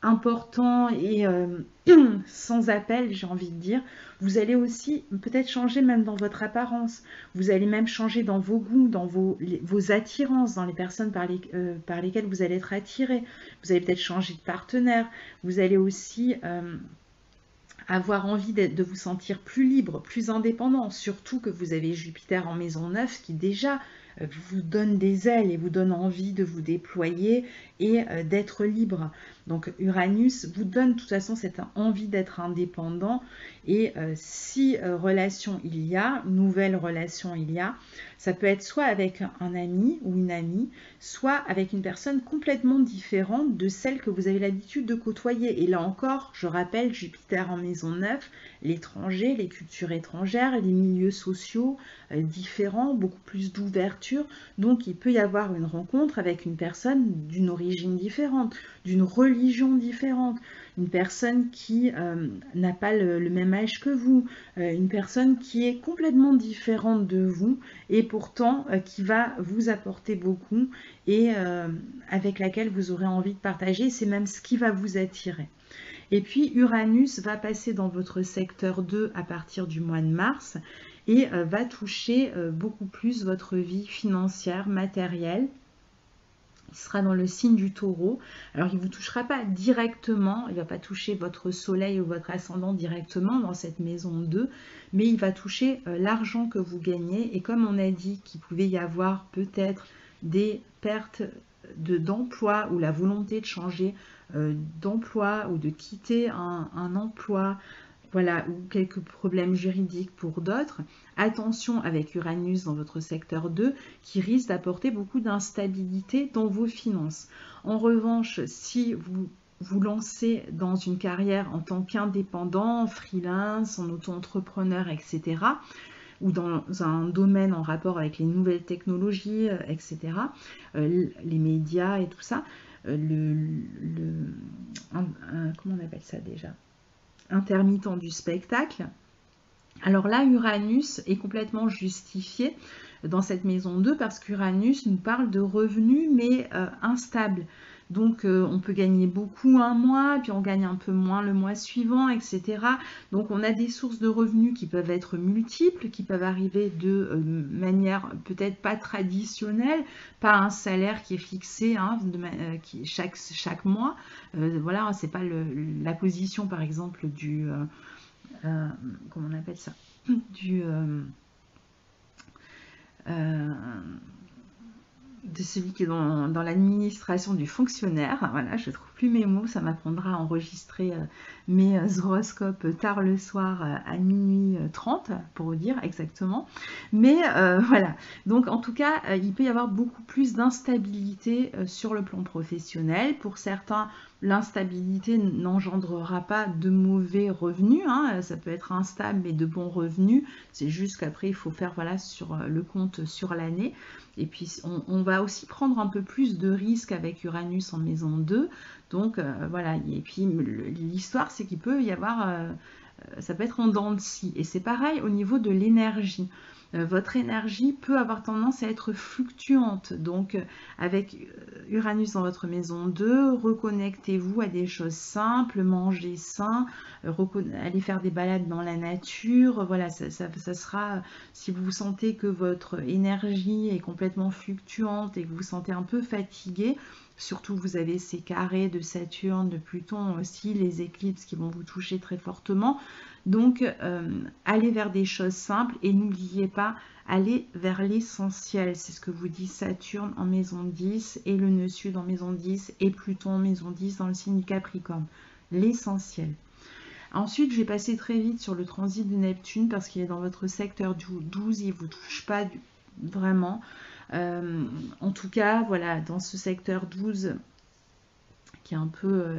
important et sans appel, j'ai envie de dire. Vous allez aussi peut-être changer même dans votre apparence. Vous allez même changer dans vos goûts, dans vos attirances, dans les personnes par lesquelles vous allez être attiré. Vous allez peut-être changer de partenaire. Vous allez aussi avoir envie de vous sentir plus libre, plus indépendant, surtout que vous avez Jupiter en maison 9 qui déjà vous donne des ailes et vous donne envie de vous déployer et d'être libre. Donc Uranus vous donne de toute façon cette envie d'être indépendant et si relation il y a, nouvelle relation il y a, ça peut être soit avec un ami ou une amie, soit avec une personne complètement différente de celle que vous avez l'habitude de côtoyer. Et là encore, je rappelle, Jupiter en maison 9, l'étranger, les cultures étrangères, les milieux sociaux différents, beaucoup plus d'ouverture. Donc il peut y avoir une rencontre avec une personne d'une origine différente, d'une religion différente, une personne qui n'a pas le même âge que vous, une personne qui est complètement différente de vous et pourtant qui va vous apporter beaucoup et avec laquelle vous aurez envie de partager. C'est même ce qui va vous attirer. Et puis Uranus va passer dans votre secteur 2 à partir du mois de mars et va toucher beaucoup plus votre vie financière, matérielle. Il sera dans le signe du Taureau. Alors, il ne vous touchera pas directement, il ne va pas toucher votre soleil ou votre ascendant directement dans cette maison 2, mais il va toucher l'argent que vous gagnez. Et comme on a dit qu'il pouvait y avoir peut-être des pertes d'emploi ou la volonté de changer d'emploi ou de quitter un emploi, voilà, ou quelques problèmes juridiques pour d'autres, attention avec Uranus dans votre secteur 2 qui risque d'apporter beaucoup d'instabilité dans vos finances. En revanche, si vous vous lancez dans une carrière en tant qu'indépendant, freelance, en auto-entrepreneur, etc., ou dans un domaine en rapport avec les nouvelles technologies, etc., les médias et tout ça, comment on appelle ça déjà ? Intermittent du spectacle. Alors là, Uranus est complètement justifié dans cette maison 2 parce qu'Uranus nous parle de revenus mais instables. Donc on peut gagner beaucoup un mois, puis on gagne un peu moins le mois suivant, etc. Donc on a des sources de revenus qui peuvent être multiples, qui peuvent arriver de manière peut-être pas traditionnelle, pas un salaire qui est fixé chaque mois. Voilà, c'est pas la position par exemple du... comment on appelle ça, de celui qui est dans l'administration du fonctionnaire. Voilà, je ne trouve plus mes mots, ça m'apprendra à enregistrer mes horoscopes tard le soir à minuit 30 pour vous dire exactement. Mais voilà, donc en tout cas, il peut y avoir beaucoup plus d'instabilité sur le plan professionnel. Pour certains, l'instabilité n'engendrera pas de mauvais revenus, hein. Ça peut être instable mais de bons revenus. C'est juste qu'après, il faut faire voilà, sur le compte sur l'année. Et puis, on va aussi prendre un peu plus de risques avec Uranus en maison 2. Donc, voilà. Et puis, l'histoire, c'est qu'il peut y avoir... ça peut être en dents de scie. Et c'est pareil au niveau de l'énergie. Votre énergie peut avoir tendance à être fluctuante. Donc, avec Uranus dans votre maison 2, reconnectez-vous à des choses simples, mangez sain, allez faire des balades dans la nature. Voilà, ça sera, si vous sentez que votre énergie est complètement fluctuante et que vous vous sentez un peu fatigué, surtout vous avez ces carrés de Saturne, de Pluton aussi, les éclipses qui vont vous toucher très fortement. Donc, allez vers des choses simples et n'oubliez pas, allez vers l'essentiel. C'est ce que vous dit Saturne en maison 10 et le nœud sud en maison 10 et Pluton en maison 10 dans le signe du Capricorne. L'essentiel. Ensuite, je vais passer très vite sur le transit de Neptune parce qu'il est dans votre secteur 12, il ne vous touche pas vraiment. En tout cas, voilà, dans ce secteur 12, qui est un peu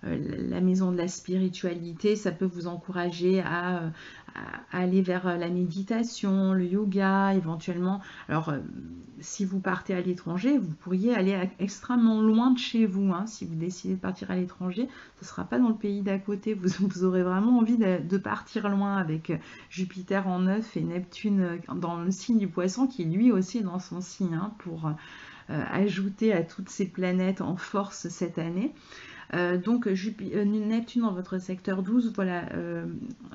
la maison de la spiritualité, ça peut vous encourager à aller vers la méditation, le yoga, éventuellement. Alors, si vous partez à l'étranger, vous pourriez aller extrêmement loin de chez vous. Hein, si vous décidez de partir à l'étranger, ce ne sera pas dans le pays d'à côté. Vous aurez vraiment envie de partir loin avec Jupiter en 9 et Neptune dans le signe du Poisson, qui lui aussi est dans son signe, hein, pour ajouter à toutes ces planètes en force cette année. Donc Neptune dans votre secteur 12, voilà,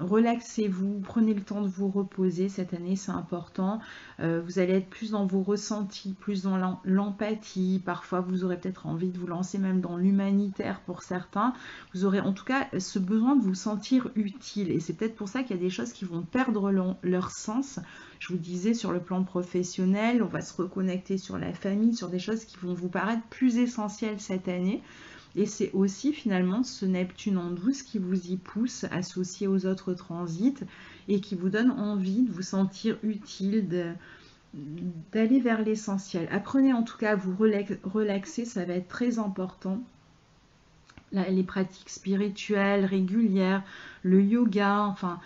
relaxez-vous, prenez le temps de vous reposer cette année, c'est important. Vous allez être plus dans vos ressentis, plus dans l'empathie, parfois vous aurez peut-être envie de vous lancer même dans l'humanitaire pour certains. Vous aurez en tout cas ce besoin de vous sentir utile, et c'est peut-être pour ça qu'il y a des choses qui vont perdre leur sens. Je vous disais, sur le plan professionnel, on va se reconnecter sur la famille, sur des choses qui vont vous paraître plus essentielles cette année. Et c'est aussi finalement ce Neptune en 12 qui vous y pousse, associé aux autres transits, et qui vous donne envie de vous sentir utile, d'aller vers l'essentiel. Apprenez en tout cas à vous relaxer, ça va être très important. Les pratiques spirituelles régulières, le yoga, enfin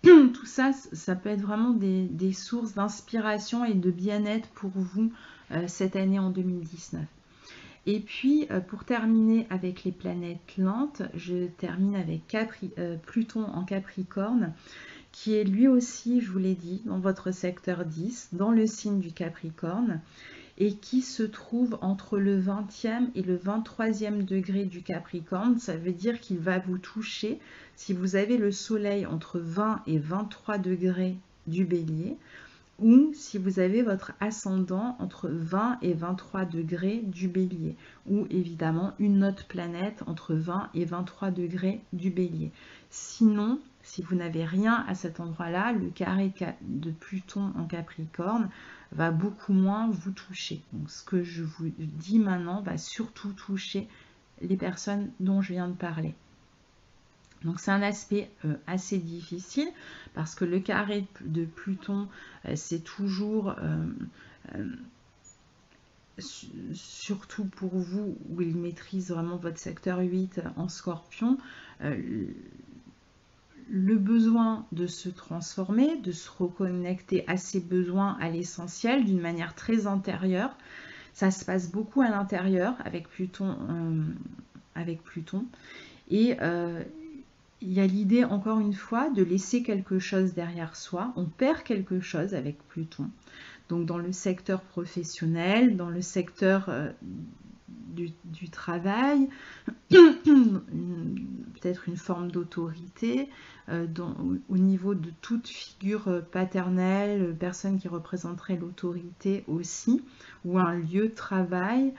tout ça, ça peut être vraiment des sources d'inspiration et de bien-être pour vous cette année en 2019. Et puis, pour terminer avec les planètes lentes, je termine avec Pluton en Capricorne, qui est lui aussi, je vous l'ai dit, dans votre secteur 10, dans le signe du Capricorne, et qui se trouve entre le 20e et le 23e degré du Capricorne. Ça veut dire qu'il va vous toucher si vous avez le soleil entre 20 et 23 degrés du Bélier, ou si vous avez votre ascendant entre 20 et 23 degrés du Bélier, ou évidemment une autre planète entre 20 et 23 degrés du Bélier. Sinon, si vous n'avez rien à cet endroit-là, le carré de Pluton en Capricorne va beaucoup moins vous toucher. Donc ce que je vous dis maintenant va surtout toucher les personnes dont je viens de parler. Donc c'est un aspect assez difficile parce que le carré de Pluton, c'est toujours, surtout pour vous où il maîtrise vraiment votre secteur 8 en Scorpion, le besoin de se transformer, de se reconnecter à ses besoins, à l'essentiel, d'une manière très intérieure. Ça se passe beaucoup à l'intérieur avec Pluton. Et il y a l'idée, encore une fois, de laisser quelque chose derrière soi. On perd quelque chose avec Pluton. Donc dans le secteur professionnel, dans le secteur du travail, peut-être une forme d'autorité, au niveau de toute figure paternelle, personne qui représenterait l'autorité aussi, ou un lieu de travail,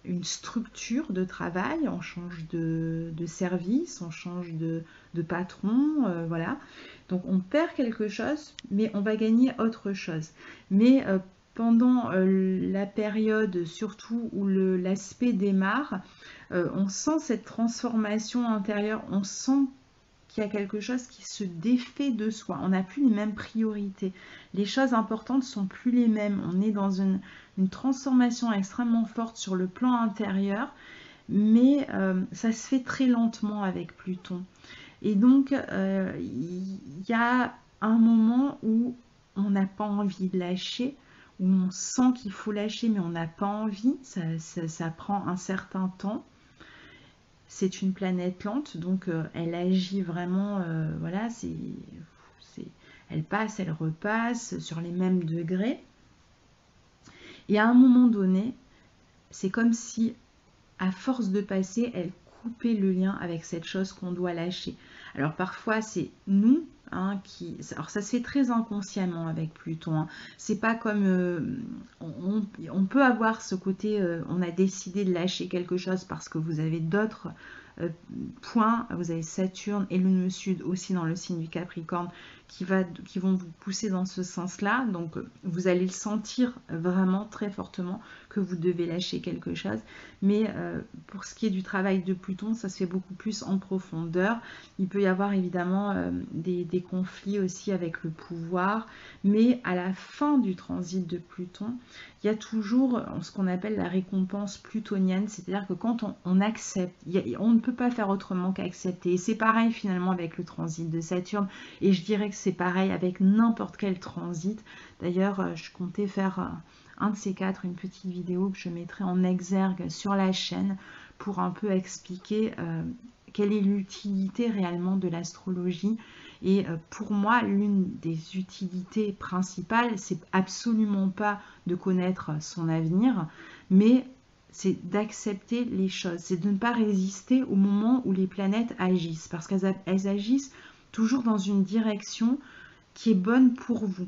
une structure de travail, on change de service, on change de patron, voilà. Donc on perd quelque chose, mais on va gagner autre chose. Mais pendant la période, surtout où l'aspect démarre, on sent cette transformation intérieure, on sent qu'il y a quelque chose qui se défait de soi. On n'a plus les mêmes priorités. Les choses importantes ne sont plus les mêmes. On est dans une transformation extrêmement forte sur le plan intérieur, mais ça se fait très lentement avec Pluton. Et donc, il y a un moment où on n'a pas envie de lâcher, où on sent qu'il faut lâcher, mais on n'a pas envie. Ça prend un certain temps. C'est une planète lente, donc elle agit vraiment, voilà, elle passe, elle repasse sur les mêmes degrés. Et à un moment donné, c'est comme si, à force de passer, elle coupait le lien avec cette chose qu'on doit lâcher. Alors parfois, c'est nous qui... Alors ça se fait très inconsciemment avec Pluton. Hein. C'est pas comme... on peut avoir ce côté, on a décidé de lâcher quelque chose parce que vous avez d'autres points. Vous avez Saturne et Lune Sud aussi dans le signe du Capricorne qui vont vous pousser dans ce sens-là. Donc, vous allez le sentir vraiment très fortement que vous devez lâcher quelque chose. Mais pour ce qui est du travail de Pluton, ça se fait beaucoup plus en profondeur. Il peut y avoir évidemment des conflits aussi avec le pouvoir. Mais à la fin du transit de Pluton, il y a toujours ce qu'on appelle la récompense plutonienne. C'est-à-dire que quand on accepte, on ne peut pas faire autrement qu'accepter. Et c'est pareil finalement avec le transit de Saturne. Et je dirais que c'est pareil avec n'importe quel transit. D'ailleurs, je comptais faire un de ces quatre, une petite vidéo que je mettrai en exergue sur la chaîne pour un peu expliquer quelle est l'utilité réellement de l'astrologie. Et pour moi, l'une des utilités principales, c'est absolument pas de connaître son avenir, mais c'est d'accepter les choses, c'est de ne pas résister au moment où les planètes agissent, parce qu'elles agissent toujours dans une direction qui est bonne pour vous.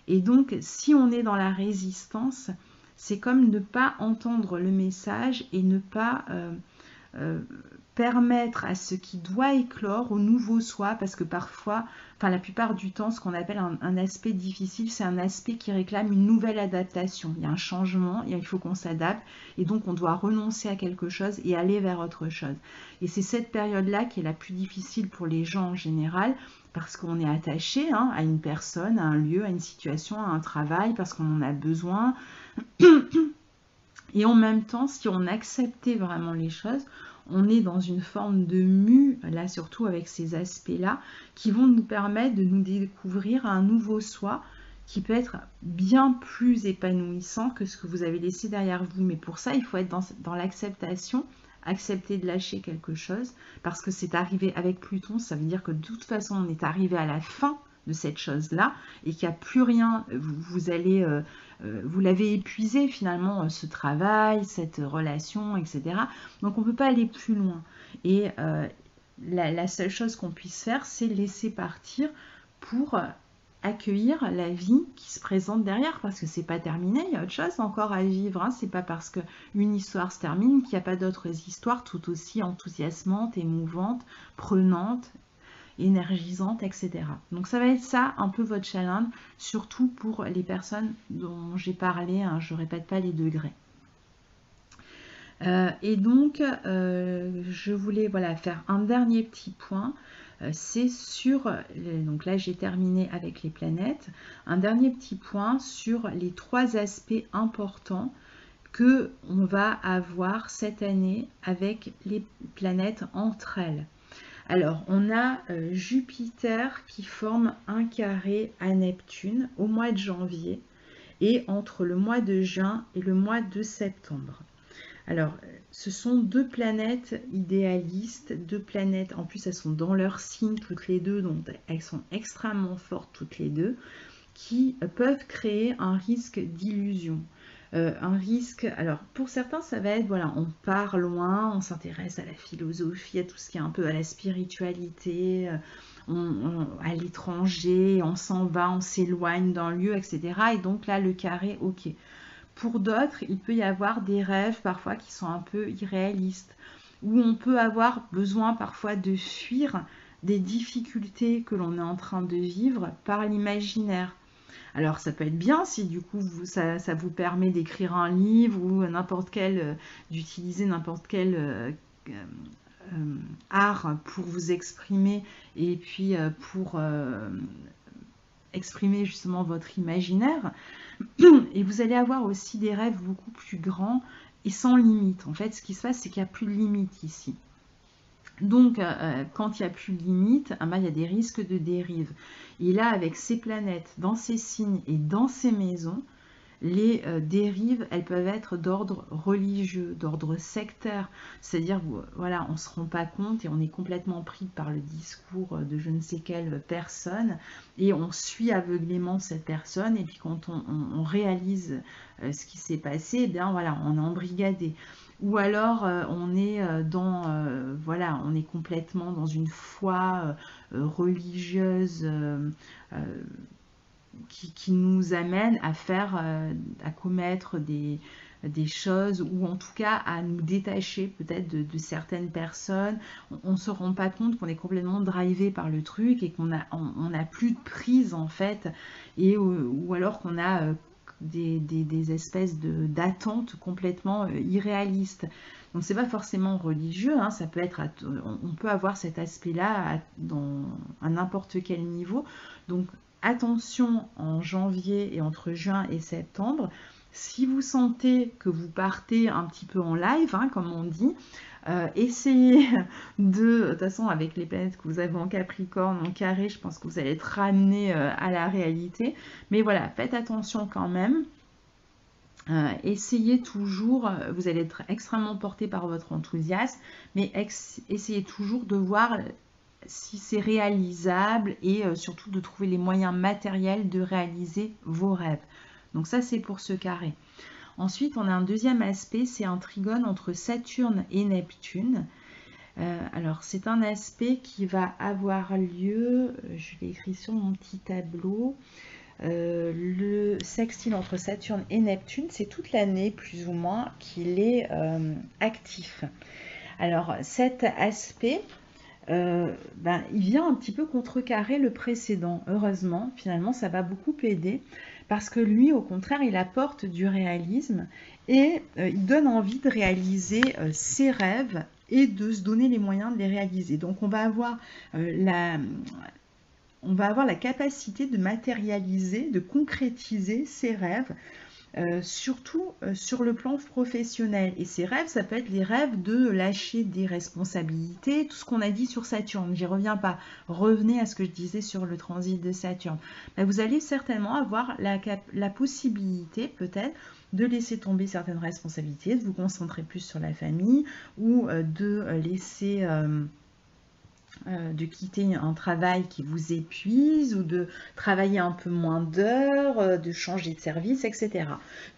Et donc, si on est dans la résistance, c'est comme ne pas entendre le message et ne pas permettre à ce qui doit éclore au nouveau soi, parce que parfois, enfin la plupart du temps, ce qu'on appelle un aspect difficile, c'est un aspect qui réclame une nouvelle adaptation. Il y a un changement, il faut qu'on s'adapte, et donc on doit renoncer à quelque chose et aller vers autre chose. Et c'est cette période-là qui est la plus difficile pour les gens en général, parce qu'on est attaché à une personne, à un lieu, à une situation, à un travail, parce qu'on en a besoin. Et en même temps, si on acceptait vraiment les choses, on est dans une forme de mue, là surtout avec ces aspects-là, qui vont nous permettre de nous découvrir un nouveau soi qui peut être bien plus épanouissant que ce que vous avez laissé derrière vous. Mais pour ça, il faut être dans l'acceptation, accepter de lâcher quelque chose, parce que c'est arrivé avec Pluton, ça veut dire que de toute façon, on est arrivé à la fin de cette chose-là et qu'il n'y a plus rien, vous l'avez épuisé finalement, ce travail, cette relation, etc. Donc on ne peut pas aller plus loin. Et la seule chose qu'on puisse faire, c'est laisser partir pour accueillir la vie qui se présente derrière, parce que c'est pas terminé, il y a autre chose encore à vivre. C'est pas parce qu'une histoire se termine qu'il n'y a pas d'autres histoires tout aussi enthousiasmantes, émouvantes, prenantes, énergisante, etc. Donc ça va être ça un peu votre challenge, surtout pour les personnes dont j'ai parlé, je ne répète pas les degrés. Et donc je voulais faire un dernier petit point, c'est sur, donc là j'ai terminé avec les planètes, un dernier petit point sur les 3 aspects importants que on va avoir cette année avec les planètes entre elles. Alors, on a Jupiter qui forme un carré à Neptune au mois de janvier et entre le mois de juin et le mois de septembre. Alors, ce sont 2 planètes idéalistes, 2 planètes, en plus elles sont dans leur signe toutes les deux, donc elles sont extrêmement fortes toutes les deux, qui peuvent créer un risque d'illusion. Un risque, alors pour certains ça va être, on part loin, on s'intéresse à la philosophie, à tout ce qui est un peu à la spiritualité, à l'étranger, on s'en va, on s'éloigne d'un lieu, etc. Et donc là le carré, ok. Pour d'autres, il peut y avoir des rêves parfois qui sont un peu irréalistes, où on peut avoir besoin parfois de fuir des difficultés que l'on est en train de vivre par l'imaginaire. Alors ça peut être bien si du coup ça vous permet d'écrire un livre ou d'utiliser n'importe quel art pour vous exprimer et puis pour exprimer justement votre imaginaire. Et vous allez avoir aussi des rêves beaucoup plus grands et sans limite. En fait, ce qui se passe, c'est qu'il n'y a plus de limite ici. Donc, quand il n'y a plus de limite, il y a des risques de dérive. Et là, avec ces planètes, dans ces signes et dans ces maisons, les dérives, elles peuvent être d'ordre religieux, d'ordre sectaire. C'est-à-dire, voilà, on ne se rend pas compte et on est complètement pris par le discours de je ne sais quelle personne et on suit aveuglément cette personne. Et puis quand on réalise ce qui s'est passé, eh bien voilà, on est embrigadé. Ou alors on est on est complètement dans une foi religieuse qui nous amène à commettre des choses, ou en tout cas à nous détacher peut-être de certaines personnes. On ne se rend pas compte qu'on est complètement drivé par le truc et qu'on a plus de prise en fait, et ou alors qu'on a des espèces d'attentes complètement irréalistes. Donc c'est pas forcément religieux, hein, ça peut être, on peut avoir cet aspect-là à n'importe quel niveau. Donc attention en janvier et entre juin et septembre. Si vous sentez que vous partez un petit peu en live, hein, comme on dit, essayez de toute façon avec les planètes que vous avez en Capricorne, en carré, je pense que vous allez être ramené à la réalité. Mais voilà, faites attention quand même. Essayez toujours, vous allez être extrêmement porté par votre enthousiasme, mais essayez toujours de voir si c'est réalisable et surtout de trouver les moyens matériels de réaliser vos rêves. Donc ça, c'est pour ce carré. Ensuite, on a un deuxième aspect, c'est un trigone entre Saturne et Neptune. Alors, c'est un aspect qui va avoir lieu, je l'ai écrit sur mon petit tableau, le sextile entre Saturne et Neptune, c'est toute l'année plus ou moins qu'il est actif. Alors cet aspect, il vient un petit peu contrecarrer le précédent. Heureusement, finalement, ça va beaucoup aider parce que lui, au contraire, il apporte du réalisme et il donne envie de réaliser ses rêves et de se donner les moyens de les réaliser. Donc on va avoir la capacité de matérialiser, de concrétiser ses rêves, surtout sur le plan professionnel. Et ces rêves, ça peut être les rêves de lâcher des responsabilités, tout ce qu'on a dit sur Saturne. J'y reviens pas. Revenez à ce que je disais sur le transit de Saturne. Vous allez certainement avoir la possibilité, peut-être, de laisser tomber certaines responsabilités, de vous concentrer plus sur la famille ou de laisser... de quitter un travail qui vous épuise ou de travailler un peu moins d'heures, de changer de service, etc.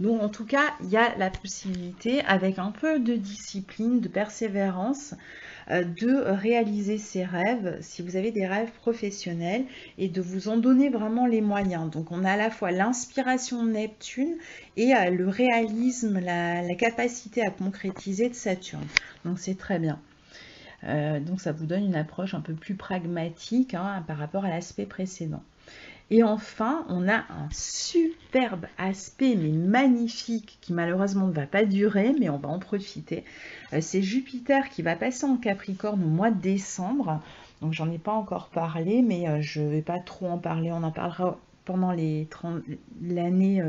Donc en tout cas, il y a la possibilité, avec un peu de discipline, de persévérance, de réaliser ses rêves, si vous avez des rêves professionnels, et de vous en donner vraiment les moyens. Donc on a à la fois l'inspiration de Neptune et le réalisme, la capacité à concrétiser de Saturne. Donc c'est très bien. Donc ça vous donne une approche un peu plus pragmatique hein, par rapport à l'aspect précédent. Et enfin, on a un superbe aspect, mais magnifique, qui malheureusement ne va pas durer, mais on va en profiter. C'est Jupiter qui va passer en Capricorne au mois de décembre. Donc j'en ai pas encore parlé, mais je ne vais pas trop en parler. On en parlera pendant l'année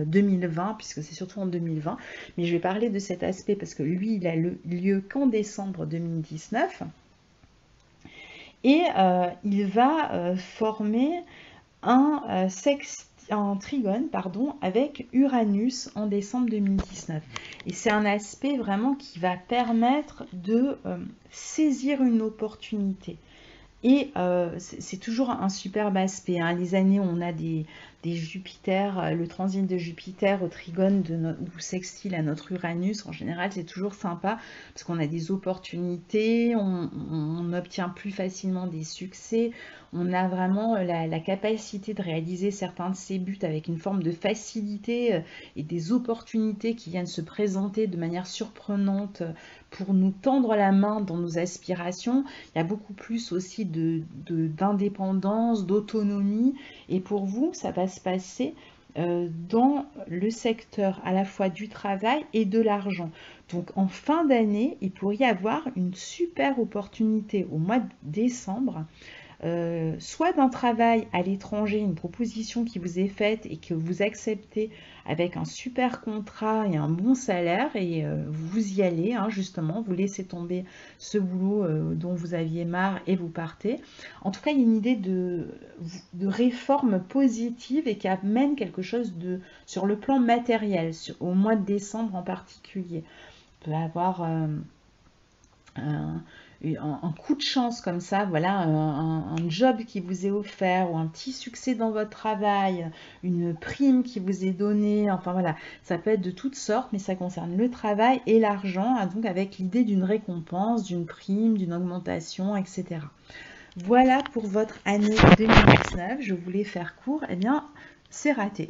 2020, puisque c'est surtout en 2020. Mais je vais parler de cet aspect parce que lui, il a lieu qu'en décembre 2019. Et il va former un trigone avec Uranus en décembre 2019. Et c'est un aspect vraiment qui va permettre de saisir une opportunité. Et c'est toujours un superbe aspect. Hein. Les années où on a des Jupiter, le transit de Jupiter au trigone ou sextile à notre Uranus, en général, c'est toujours sympa parce qu'on a des opportunités, on obtient plus facilement des succès, on a vraiment la capacité de réaliser certains de ses buts avec une forme de facilité et des opportunités qui viennent se présenter de manière surprenante pour nous tendre la main dans nos aspirations. Il y a beaucoup plus aussi d'indépendance, d'autonomie. Et pour vous, ça va se passer dans le secteur à la fois du travail et de l'argent. Donc en fin d'année, il pourrait y avoir une super opportunité au mois de décembre, soit d'un travail à l'étranger, une proposition qui vous est faite et que vous acceptez avec un super contrat et un bon salaire, et vous y allez, hein, justement, vous laissez tomber ce boulot dont vous aviez marre et vous partez. En tout cas, il y a une idée de réforme positive et qui amène quelque chose sur le plan matériel, au mois de décembre en particulier. On peut avoir un coup de chance comme ça, voilà, un job qui vous est offert ou un petit succès dans votre travail, une prime qui vous est donnée, enfin voilà, ça peut être de toutes sortes, mais ça concerne le travail et l'argent, hein, donc avec l'idée d'une récompense, d'une prime, d'une augmentation, etc. Voilà pour votre année 2019, je voulais faire court. Eh bien, c'est raté.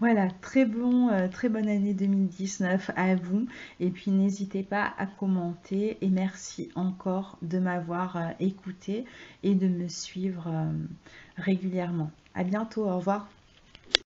Voilà, très bonne année 2019 à vous. Et puis n'hésitez pas à commenter. Et merci encore de m'avoir écouté et de me suivre régulièrement. À bientôt, au revoir.